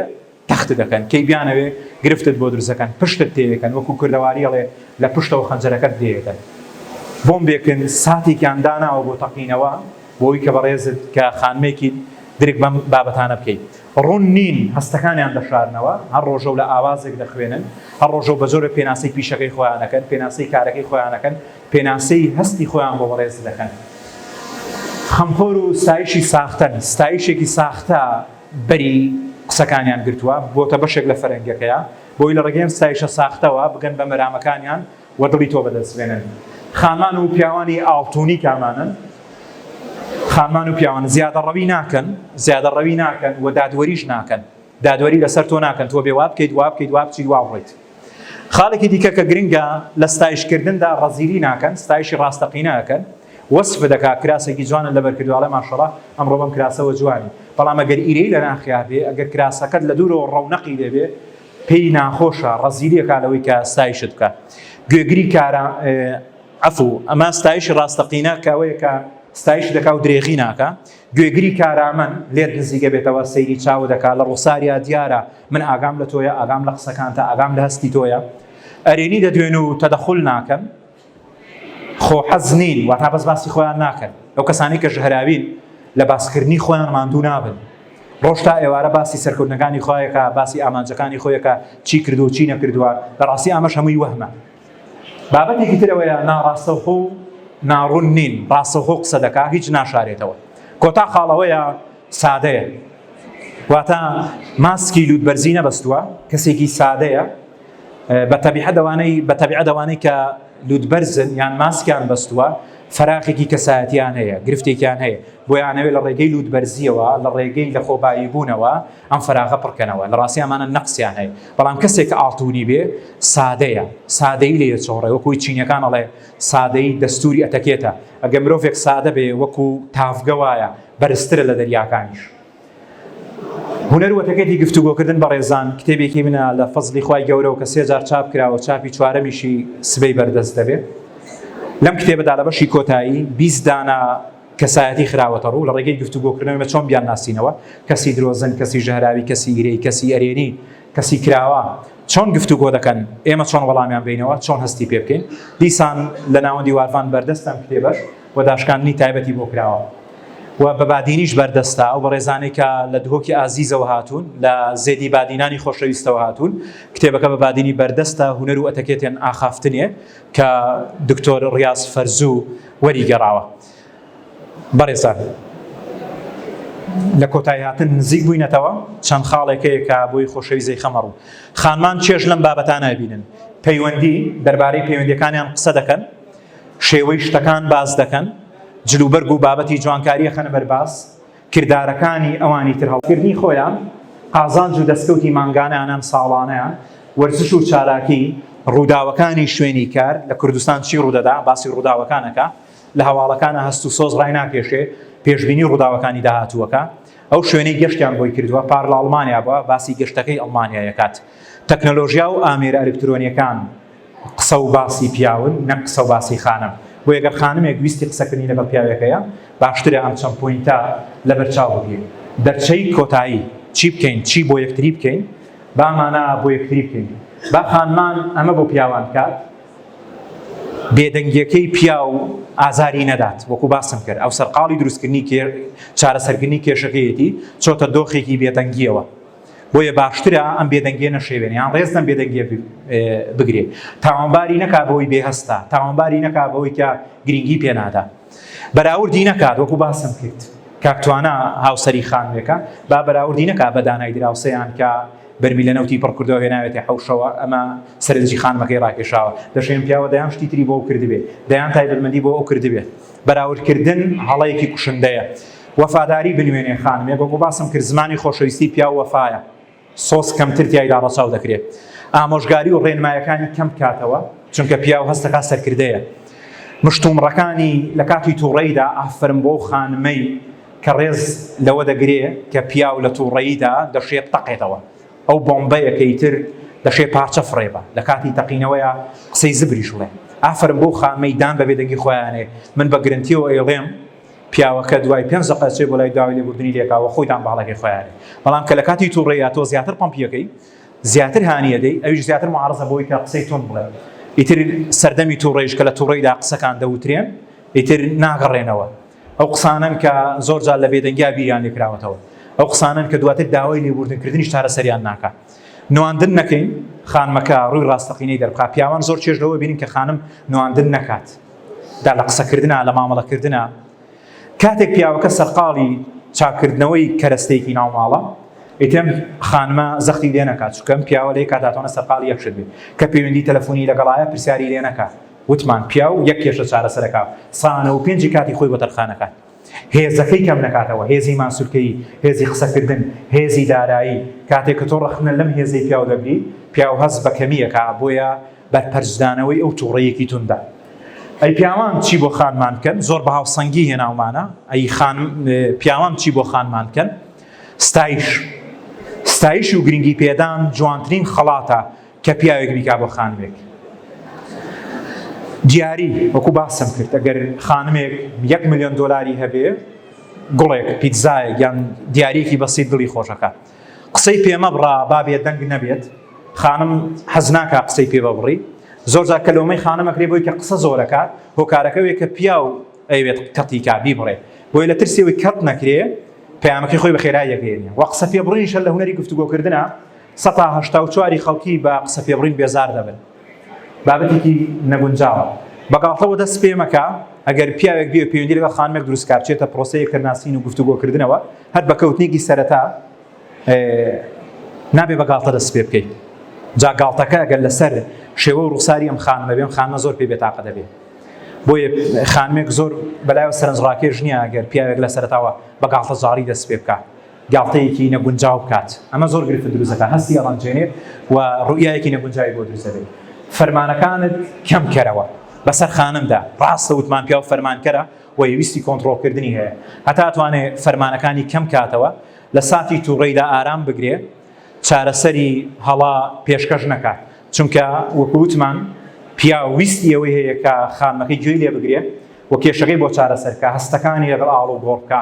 تەخت دەکەن کەی بیانەوێ گرفتت بۆ دروستەکەن پشتت تێکەن وەکو کردەواریەڵێ لە پشتەوە خەنجەرەکەت دێتن بۆمبێکن ساتێکیان داناوە بۆ تەقینەوە بۆی کە بەڕێزت کە خانمێکی درێک بەم بابەتانە بکەیت ڕوون نین هەستەکانیان دەشارنەوە هەر ڕۆژە و لە ئاوازێک دەخوێنن هەر ڕۆژە و بە زۆرە پێناسەی پیشەکەی خۆیانەکەن پێناسەی کارەکەی خۆیانەکەن پێناسەی هەستی خۆیان بۆ بەڕێز دەکەن خەمخۆر و ستایشی ساختن ستایشێکی ساختە بەری قسەکانیان گرتووە بۆتە بەشێک لە فەرەنگەکەیە بۆی لە ڕێگەی ستایشە ساختەوە بگەن بە مەرامەکانیان وە دڵی تۆ بەدەستبێنن خانمان و پیاوانی ئاڵتوونی کامانن خانمان و پیاوان زیادەڕەوی ناکەن و دادوەریش ناکەن دادوەری لەسەر تۆ ناکەن تۆ بێ وا بکەیت وا بکەیت وا بچیت وا بڕیت خاڵێکی دیکە کە گرنگە لە ستایشکردندا ڕەزیلی ناکەن ستایشی ڕاستەقینەکەن وەصف دەکا کراسێکی جوانە لەبەر کردوواڵێ ماشەڵڵا ئەمڕۆ بەم کراسەوە جوانی بەڵام ئەگەر ئیرەی لە ناخیا بێ ئەگەر کراسەکەت لە دوورەوە ڕەونەقی دەبێ پێی ناخۆشە ڕەزیلیەکە لەوەی کە ستایشت بکە گوێگری کارە عفو ئەمە ستایشی ڕاستەقینە کە ئەوەیە کە ستایش دەکا و درێغی ناکە گوێگری کارامەن لێت نزیکە بێتەوە سەیری چاو دەکا لە ڕووساریا دیارە من ئاگام لە تۆیە ئاگام لە قسەکانتە ئاگام لە هەستی تۆیە ئەرێنی دەدوێن و تەدەخول ناکەن خۆ حەز نین واتە بەس باسی خۆیان ناکەن ئەو کەسانی کە ژەهراوین لە باسکردنی خۆیان ماندوو نابن ڕۆژ تا ئێوارە باسی سەرکەوتنەکانی خۆیەکە باسی ئامانجەکانی خۆیەکە چی کردو و چی نەکردووە لە ڕاستی ئەمەش هەمووی وەهمە بابەتێکی ترەوەیە ناڕاستەوخۆ و ناڕوون نین ڕاستەوخۆ قسە دەکا هیچ ناشارێتەوە کۆتا خاڵەوەیە سادەیە واتە ماسکی لوودبەرزی نەبەستووە کەسێکی سادەیە بە تەبیعەت ئەوانەی کە لوودبەرزن یان ماسکیان بەستووە فەراقێکی کەسایەتیان هەیە گرفتێکیان هەیە بۆیانەوێت لە ڕێگەی لوودبەرزیەوە لە ڕێگەی لە خۆبایی بوونەوە ئەم فەراغە پڕکەنەوە لە ڕاستی ئەمانە نەقسیان هەیە بەڵام کەسێک کە ئاڵتوونی بێ سادەیە سادەی لێ چۆڕێ وەکوی چینیەکان ئەڵێ سادەی دەستوری ئەتەکێتە ئەگە مرۆڤێک سادە بێ وەکو تافگە وایە بەرزترە لە دەریاکانیش هونەر وەتەکەتی گفتوگۆکردن بە ڕێزان کتێبێکی منە لە فەزلی خوای گەورە و کە 3 جار چاپ کراوە چاپی چوارەمیشی سبەی بەردەست دەبێت لەم کتێبەدا لە بەشی کۆتایی 20 دانە کەسایەتی خراوەتە ڕوو لە ڕێگەی گفتوگۆکردنەوە چۆن بیان ناسینەوە کەسی درۆزن کەسی ژەهراوی کەسی ئیرەی کەسی ئەرێنی کەسی کراوە چۆن گفتوگۆ دەکەن ئێمە چۆن وەڵامیان بینەوە چۆن هەستی پێ بکەین دیسان لە ناوەندی واردوان بەردەستم کتێبەش و داشکاندنی تایبەتی بۆ کراوە و بە بادینیش بەردەستە ئەو بە ڕێزانەی کە لە دهۆکی ئازیزەوە هاتوون لە زێدی بادینانی خۆشەویستەوە هاتوون کتێبەکە بە بادینی بەردەستە هونەر و ئەتەکێتیان ئاخافتنێ کە دکتۆر ڕیاز فەرزوو وەریگەڕاوە بەڕێزان لە کۆتایی هاتن نزیک بووینەتەوە چەند خاڵێکەیە کە بۆی خۆشەویستەی خەمەڕوو خانمان چێژ لەم بابەتانە بینن پەیوەندی دەربارەی پەیوەندیەکانیان قسە دەکەن شێوەی شتەکان باز دەکەن جلوبەرگ و بابەتی جوانکاریە خەنە بەرباس کردارەکانی ئەوانی تر هەڵگرنی خۆیان قازانج و دەستکەوتی مانگانە ئەنان ساڵانەیە وەرزش و چالاکی ڕووداوەکانی شوێنی کار لە کوردستان چی ڕوودەدا باسی ڕووداوەکانەکە لە هەواڵەکانە هەست و سۆز ڕای ناکێشێ پێشبینی ڕووداوەکانی داهاتووەکە ئەو شوێنەی گەشتیان بۆی کردووە پار لە ئەڵمانیا بووە باسی گەشتەکەی ئەڵمانیا یەکات تەکنۆلۆژیا و ئامێرە ئەلکترۆنیەکان قسە و باسی پیاون نەک قسە و باسی خانم بۆ ئەگەر خانمێک ویستی قسەکردنی لەگەڵ پیاوێکەیە باشترە ئەم چەند پۆینتە لەبەرچاو بگرین دەرچەی کۆتایی چی بکەین چی بۆ یەکتری بکەین بامانە بۆ یەکتری بکەین با خانمان ئەمە بۆ پیاوان کات بێدەنگیەکەی پیا و ئازاری نەدات وەکو باسم کرد ئەو سەرقاڵی دروستکردنی چارەسەرکردنی کێشەکەیەتی چۆتە دۆخێکی بێدەنگیەوە بۆیە باشترە ئەم بێدەنگیە نەشێوێن یان ڕێزدەم بێدەنگیە بگرێ تاوانباری نەکا بەوەی بێهەستە تاوانباری نەکا بەوەی کە گرنگی پێنادا بەراوردی نەکات وەکو باسم کرد کاکتوانە هاوسەری خانوێکە با بەراوردی نەکا بە دانای دراوسەیان کە بەرمی لە نەوتی پڕکردەوە هێناوێتی حەوشەوە ئەمە سەرنجی خانمەکەی ڕاکێشاوە دەشێن پیاوە دەیان شتی تری بۆ ئەو کردبێ دەیان تایبەتمەندی بۆ ئەو کردبێت بەراوردکردن هەڵەیەکی کوشندەیە وەفاداری بنوێنێ خانمێک وەکو باسم کرد زمانی خۆشەویستی پیا و وەفایە سۆس کەمتر تیایدا ڕەچاو دەکرێت ئامۆژگاری و ڕێنمایەکانی کەم بکاتەوە چونکە پیا و هەستەکە سەرکردەیە مشتومڕەکانی لە کاتی تووڕەیدا ئافرم بۆ خانمەی کە ڕێز لەوە دەگرێ کە پیا و لە تووڕەییدا دەشێت تەقێتەوە ئەو بۆمبەیەکەیتر دەشێ پارچە فڕێبە لە کاتی تەقینەوەیە قسەی زبریش بڵێ ئافرم بۆ خانمەیدان بە بێدەنگی خۆیانێ من بە گرنتیەوە ئێڵێم پیاوەکە دوای 5 دقەچێ بۆ لای داوای لێبوردنی لێکاوە خۆیتان باڵەکەی خۆیانێ بەڵام کە لە کاتی تووڕەیە تۆ زیاتر پەمپیەکەی زیاتر هانیە دەی ئەویش زیاتر معارەزە بۆی کە قسەی تۆن بڵێ ئیتر سەردەمی تووڕەیش کە لە تووڕەیدا قسەکان دەوترێن ئیتر ناگەڕێنەوە ئەو قسانن کە زۆر جار لە بێدەنگیا بیریان لێکراوەتەوە ئەو قسانن کە دواتر داوای لێبوردنکردنیش چارەسەریان ناکات نواندن نەکەین خانمەکە ڕووی ڕاستەقینەی دەربخات پیاوان زۆر چێژ لەوە بینین کە خانم نواندن نەکات دا لە قسەکردنە لە مامەڵەکردنە کاتێک پیاوەکە سەرقاڵی چاکردنەوەی کەرەستەیەکی ناوماڵە ئیتم خانمە زەختی لێ نەکات چونکە پیاوە لێ کاتاتوانە سەرقاڵی یەکشت بێت کە پەیوەندی تەلەفۆنی لەگەڵایە پرسیاری لێ نەکات وتمان پیا و یەک کێشە چارەسەرەکە سانە و پێنجی کاتی خۆی بۆ تەرخانەکات هێزەکەی کەم نەکاتەوە هێزی ماسوولکەی هێزی قسەکردن هێزی دارایی کاتێک کە تۆ ڕەخنە لەم هێزەی پیاو دەبی پیاو هەست بە کەمیەکە بۆیە بەرپەرجدانەوەی ئەو تووڕەیەکی توندا ئەی پیاوان چی بۆ خانمان بکەن زۆر بە هاوسەنگی هێناومانە ئەی پیاوان چی بۆ خانمان بکەن ستایش و گرنگی پێدان جوانترین خەڵاتە کە پیاوێک بیکا بۆ خانمێک دیاری وەکو باسم کرد ئەگەر خانمێک 1 ملیۆن دۆلاری هەبێ گوڵێک پیتزایەک یان دیارێکی بەسیط دڵی خۆشەکە قسەی پێمە بڕا با بێدەنگ نەبێت خانم حەز ناکا قسەی پێ ببڕی زۆر جار کەلۆمەی خانمەکرێ بۆی کە قسە زۆرەکات هۆکارەکەوێک کە پیا و ئەوێت کەتیکا بیبڕێ بۆی لە ترسێەوەی کەت نەکرێ پەیامەکەی خۆی بە خێرای یەکێنێ وە قسە پێبڕینیشە لە هونەری گفتوگۆکردنە 184 خەڵکی بە قسە پێبڕین بێزار دەبن بابەتێکی نەگونجاوە بەگاڵتەوە دەست پێ مەکە ئەگەر پیاوێک بێ پەیوەندی لەگەڵ خانمێک دروستکات بچێتە پرۆسەیەک کردناسین و گفتوگۆکردنەوە هەر بە کەوتنێکی سەرەتا نابێ بەگاڵتە دەست پێ بکەیت جا گاڵتەکە ئەگەر لەسەر شێوە و ڕوخساری ئەم خانمە بێ ئەم خانمە زۆر پێ بێتاقە دەبێت بۆیە خانمێک زۆر بەلایەوە سەرنجڕاکێش نییە ئەگەر پیاوێک لە سەرەتاوە بەگاڵتە زاری دەست پێ بکات گاڵتەیەکی نەگونجاو بکات ئەمە زۆر گرفتە دروستەکە هەستی ئەڵەنجێنێت و ڕوئیایەکی نەگونجاوی بۆ دروست دەبێت فەرمانەکانت کەم کەرەوە بەسەر خانمدا ڕاستە وتمان پیا و فەرمانکەرە و ویستی کۆنتڕۆڵکردنی هەیە هەتا ئەتوانێت فەرمانەکانی کەم کاتەوە لە ساتی تووڕەیدا ئارام بگرێ چارەسەری هەڵا پێشکەش نەکات چونکە وەکو وتمان پیا ویستی ئەوەی هەیە کە خانمەکەی گوێی لێ بگرێ و کێشەکەی بۆ چارەسەرکە هەستەکانی لەگەڵ ئاڵ و گۆڕکە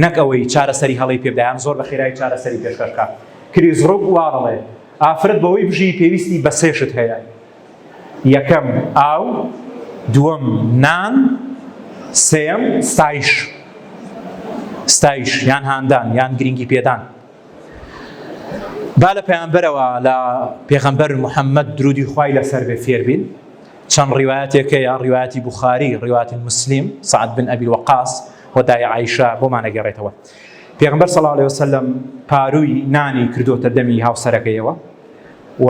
نەک ئەوەی چارەسەری هەڵی پێبدایان زۆر بە خێرایی چارەسەری پێشکەشکە کریزڕۆک واڵێ ئافرەت بەوەی بژی پێویستی بە سێشت هەیە یەکەم ئاو دووەم نان سێم ستایش یان هاندان یان گرنگی پێدان با لە پەیامبەرەوە لە پێغەمبەر محەممەد درودی خوای لەسەر بێ فێربین چەند ڕیوایەتێکەیە ڕیوایەتی بوخاری ڕیوایەتی مسلیم سعد بن ئەبی وەقاس و دای عایشە بۆمانەگەڕێتەوە پێغەمبەر صلی الله علیه وسلم پاروی نانی کردوتە دەمی هاوسەرەکەیەوە و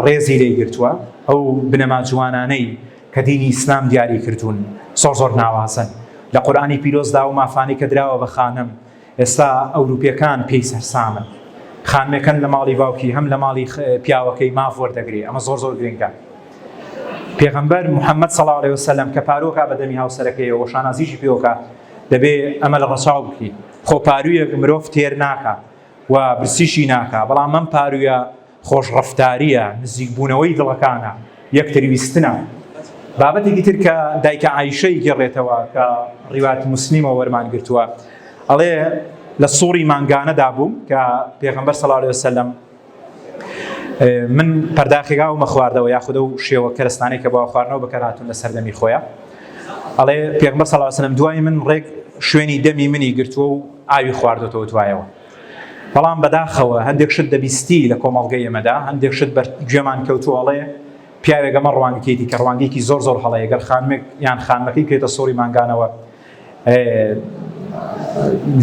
ڕێزی لێ گرتووە ئەو بنەما جوانانەی کە دینی ئیسلام دیاری کردوون زۆر ناوازن لە قورئانی پیرۆزدا و مافانی کە دراوە بە خانم ئێستا ئەوروپیەکان پێی سەرسامن خانمەکەن لە ماڵی باوکی هەم لە ماڵی پیاوەکەی ماف وەردەگرێ ئەمە زۆر زۆر گرنگە. پێغەمبەر محەممەد صلی الله علیه وسلم کە پارۆکە بەدەمی هاوسەرەکەیەوە شانازیشی پێوەکە دەبێ ئەمە لە ڕەچاو بکەیت. خۆ پارویەک مرۆڤ تێر ناکە و برسیشی ناکە، بەڵام ئەم پارویە خۆشڕەفتاریە، نزیکبوونەوەی دڵەکانە، یەکتریویستنە. بابەتێکی تر کە دایکە عایشەی گەڕێتەوە کە ڕیوات مسلیمەوە وەرمان گرتووە، ئەڵێ لە سووڕی مانگانەدا بووم کە پێغەمبەر صلی الله علیه وسلم من پەرداخێگا و مەخواردەوە یاخودە و شێوە کەرستانەی کە بەوە خواردنەوە بەکارهاتوون لە سەردەمی خۆیە. ئەڵێ پێغەمبەر صلی الله علیه وسلم دوای من ڕێک شوێنی دەمی منی گرتووە و ئاوی خواردەوە دوایەوە. بەڵام بەداخەوە هەندێک شت دەبیستی لە کۆمەڵگەی ئێمەدا، هەندێک شت گوێمان کەوتووە. ئەڵێ پیاوێک ئەمە ڕوانگەیەکی کە ڕوانگەیەکی زۆر زۆر هەڵەیە، گەر خانمێک یان خانمەکەی بکرێتە سۆری مانگانەوە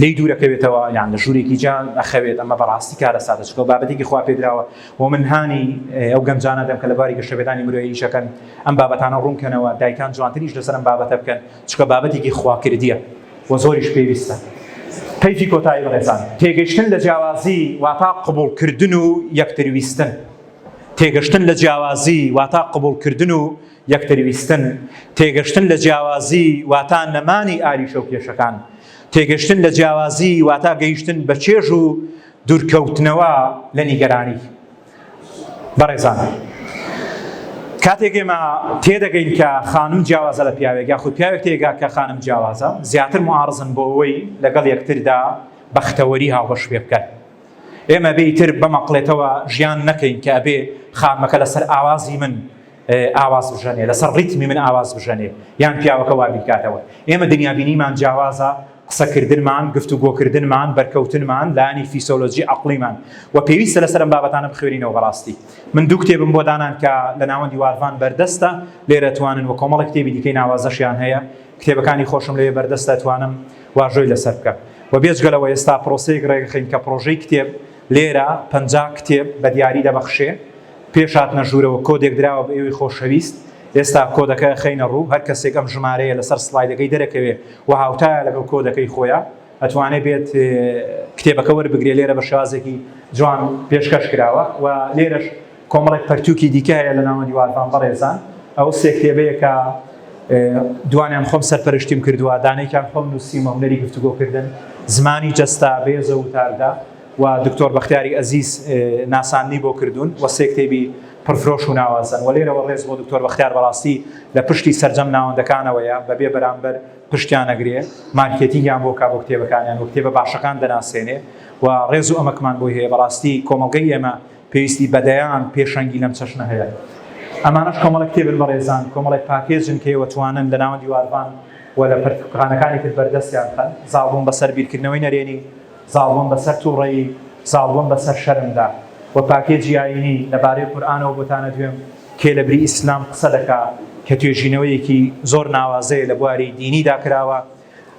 لی دوورەکەوێتەوە یان لە ژوورێکی جان ئەخەوێت، ئەمە بەڕاستی کارە سادە چکە بابەتێکی خوا پێدراوە. و من هانی ئەو گەنجانە دەم کە لەباری گەشەبێدانی مرۆیی شەکەن ئەم بابەتانە ڕوونکەنەوە، دایکان جوانتریش لەسەر ئەم بابەتە بکەن چکە بابەتێکی خواکردیە و زۆریش پێویستە. پەیفی کۆتایی بەڕێزان، تێگەیشتن لە جیاوازی واتە قبوڵکردن و یەکتریویستن. تێگەشتن لە جیاوازی واتە قبوڵکردن و یەکتریویستن. تێگەشتن لە جیاوازی واتە نەمانی ئاریشە و کێشەکان. تێگەشتن لە جیاوازی واتە گەیشتن بە چێژ و دوورکەوتنەوە لە نیگەرانی. بەڕێزان، کاتێک ئێمە تێدەگەین کە خانم جیاوازە لە پیاوێک یاخود پیاوێک تێگا کە خانم جیاوازە، زیاتر معارزن بۆ ئەوەی لەگەڵ یەکتردا بەختەوەری هاوبەش پێ بکەن. ئێمە بێیتر بەمەقڵێتەوە ژیان نەکەین کە ئەبێ خانمەکە لەسەر ئاوازی من ئاواز بژەنێ، لەسەر ڕیتمی من ئاواز بژەنێ یان پیاوەکە وا بیکاتەوە. ئێمە دنیابینیمان جیاوازە، قسەکردنمان، گفتوگۆکردنمان، بەرکەوتنمان لانی فیسیۆلۆژی عەقڵیمان و پێویستە لەسەر ئەم بابەتانە بخوێنینەوە. بەڕاستی من دوو کتێبم بۆ دانان کە لە ناوەندی واردوان بەردەستە، لێرە توانن و کۆمەڵێک کتێبی دیکەی ناوازەشیان هەیە، کتێبەکانی خۆشم لێ بەردەستە توانم واژۆی لەسەر بکە. و بێجگەلەوە ئێستا پرۆسەیەک ڕێگەخین کە پرۆژەی کتێب لێرە 50 کتێب بە دیاری دەبەخشێ، پێش هاتنە ژوورەوە کۆدێک دراوە بە ئێوەی خۆشەویست. ئێستا کۆدەکە خەینە ڕوو، هەر کەسێک ئەم ژمارەیە لەسەر سلایدەکەی دەرەکەوێ و هاوتایە لەگەڵ کۆدەکەی خۆیە ئەتوانێت بێت کتێبەکە وەربگرێ. لێرە بە شێوازێکی جوان پێشکەش کراوە و لێرەش کۆمەڵێک پەرتووکی دیکە هەیە لە ناوەندی واردوان. بەڕێزان، ئەو سێ کتێبەیە کە دوانیان خۆم سەرپەرشتیم کردووە، دانێکیان خۆم نووسیمە هونەری گفتوگۆکردن، زمانی جەستا بێزە و تاردا و دکتۆر بەختیاری ئەزیز ناسانی بۆ کردوون و سێ کتێبی پرفرۆش و ناوازن. و لێرەوە ڕێز بۆ دکتۆر بەختیار بەڕاستی لە پشتی سەرجەم ناوەندەکانەوەیە بەبێ بەرامبەر پشتیان نەگرێ، مارکێتینگیان بۆ کا بۆ کتێبەکانیان و کتێبە باشەکان دەناسێنێ و ڕێز و ئەمەکمان بۆی هەیە. بەڕاستی کۆمەڵگەی ئێمە پێویستی بەدەیان پێشەنگی لەم چەشنە هەیە. ئەمانەش کۆمەڵێک کتێبن بەڕێزان، کۆمەڵێک پاکێجن کە ئێوەتوانن لە ناوەندی واردوان و لە پەرتووخانەکانی تر بەردەستیان بخەن. زاڵبوون بەسەر بیرکردنەوەی نەرێنی، زاڵبوون بەسەر تووڕەیی، زاڵبوون بەسەر شەرمدا و پاکێجی ئاینی لەبارەی قورئانەوە بۆتانە دوێم کێ لە بری ئیسلام قسە دەکا کە توێژینەوەیەکی زۆر ناوازەیە لە بواری دینیدا کراوە.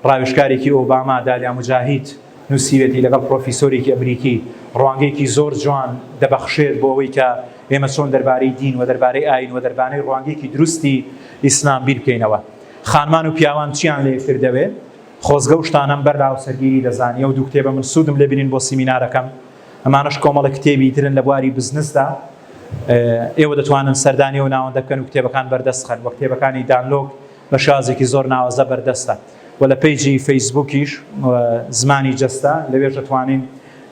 ڕاوێژکارێکی ئۆباما دالیا موجاهید نووسیوێتی لەگەڵ پرۆفیسۆرێکی ئەمریکی ڕوانگەیەکی زۆر جوان دەبەخشێت بۆ ئەوەی کە ئێمە چۆن دەربارەی دین و دەربارەی ئاین و دەربارەی ڕوانگەیەکی دروستی ئیسلام بیر بکەینەوە. خانمان و پیاوان چیان لێ یەکتر دەوێت؟ خۆزگە و شتانەم بەرلاو سەرگیری دەزانیە و دوو کتێبە من سوودم لێ بینین بۆ سیمینارەکەم. ئەمانەش کۆمەڵە کتێبی ترن لە بواری بزنسدا، ئێوە دەتوانن سەردانی و ناوەندە بکەن و کتێبەکان بەردەستخەن و کتێبەکانی دانلۆگ بە شازێکی زۆر ناوازە بەردەستە و لە پەیجی فەیسبووکیش زمانی جەستە لەوێ دەتوانین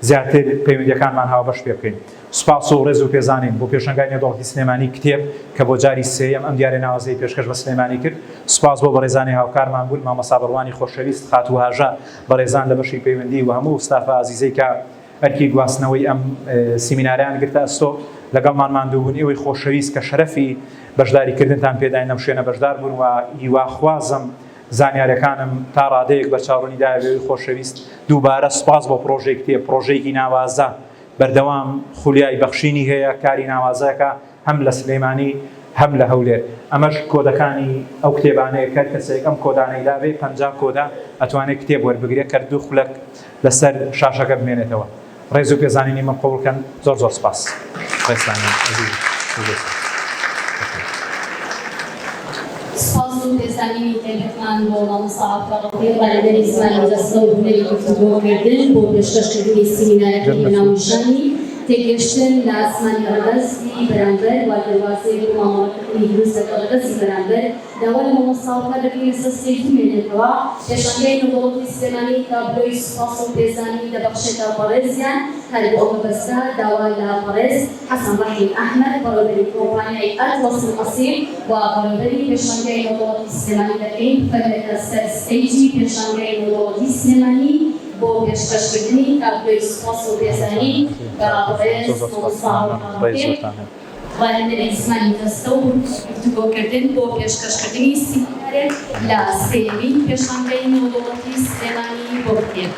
زیاتر پەیوەندیەکانمان هاوبەش پێ بکەین. سوپاس و ڕێز و پێزانین بۆ پێشەنگای نێودەوڵەتی سلێمانی کتێب کە بۆ جاری سێیەم ئەم دیارە ناوازەی پێشکەش بە سلێمانی کرد. سوپاس بۆ بەڕێزانی هاوکارمان بوون، مامۆستا بڕوانی خۆشەویست، خاتوو هاژا بەڕێزان لە بەشی پەیوەندی و هەموو ستافە ئازیزەی کە ئەرکی گواستنەوەی ئەم سیمیناریان گرتە ئەستۆ لەگەڵمان ماندووبوون. ئێوەی خۆشەویست کە شەرەفی بەشداریکردنتان پێداین لەم شوێنە بەشدار بوون و هیواخوازم زانیاریەکانم تا ڕادەیەک بە چاڕوونیدایە ئێوەی خۆشەویست دووبارە سوپاس بۆ پرۆژەی کتێب، پرۆژەیەکی ناوازە بەردەوام خولیای بەخشینی هەیە، کاری ناوازەکە هەم لە سلێمانی هەم لە هەولێر. ئەمەش کۆدەکانی ئەو کتێبانەیە کە کەسێک ئەم کۆدانەی دابێ 50 کۆدا ئەتوانێت کتێب وەربگرێت کە دوو خولەک لەسەر شاشەکە بمێنێتەوە. ڕێز و پێزانینی من قبولکەن. زۆر زۆر سپاس. سپاس و پێزانینی من با مامۆستا فەڕەقی بەرادەری ئیسماعیل دەستە و هونەری گفتوگۆکردن بۆ پێشکەشکردنی سیمینارەکەی بەناویشانی تێگەشتن لە ئاسمانی ڕەگەزی بەرامبەر و دەواازەی بۆ مامەڵەکردنی دروستەکە ڕەگەزی بەرامبەر داوای مامۆستاوەکە دەکەین لەسەر ستێج بمێنێتەوە پێشانگەی نەوەڵەتی سلێمانی تابلۆی سوپاس و پێزانی دەبەخشێتە بەڕێزیان هەر بۆ ئەوە بەستە داوای لە بەڕێز حەسەن ڕەحیم ئەحمەد بەڕێوەبەری کۆمپانیای ئەتڵەس ئەسیل و بەڕێوەبەری پێشانگەی نەوەڵەتی سلێمانی دەکەین بفەرمێتە سەر ستێجی پێشانگەی نەوەڵەتی سلێمانی بۆ پێشکەشکردنی تابلۆی سوپاس و پێزانی بە بەڕێز بەرادەری ئیسماعیل دەستە و گفتوگۆکردن بۆ پێشکەشکردنی سیمینارێک لە سێمین پێشانگەی نەوەڵەتی سلێمانی بۆ بکرێت.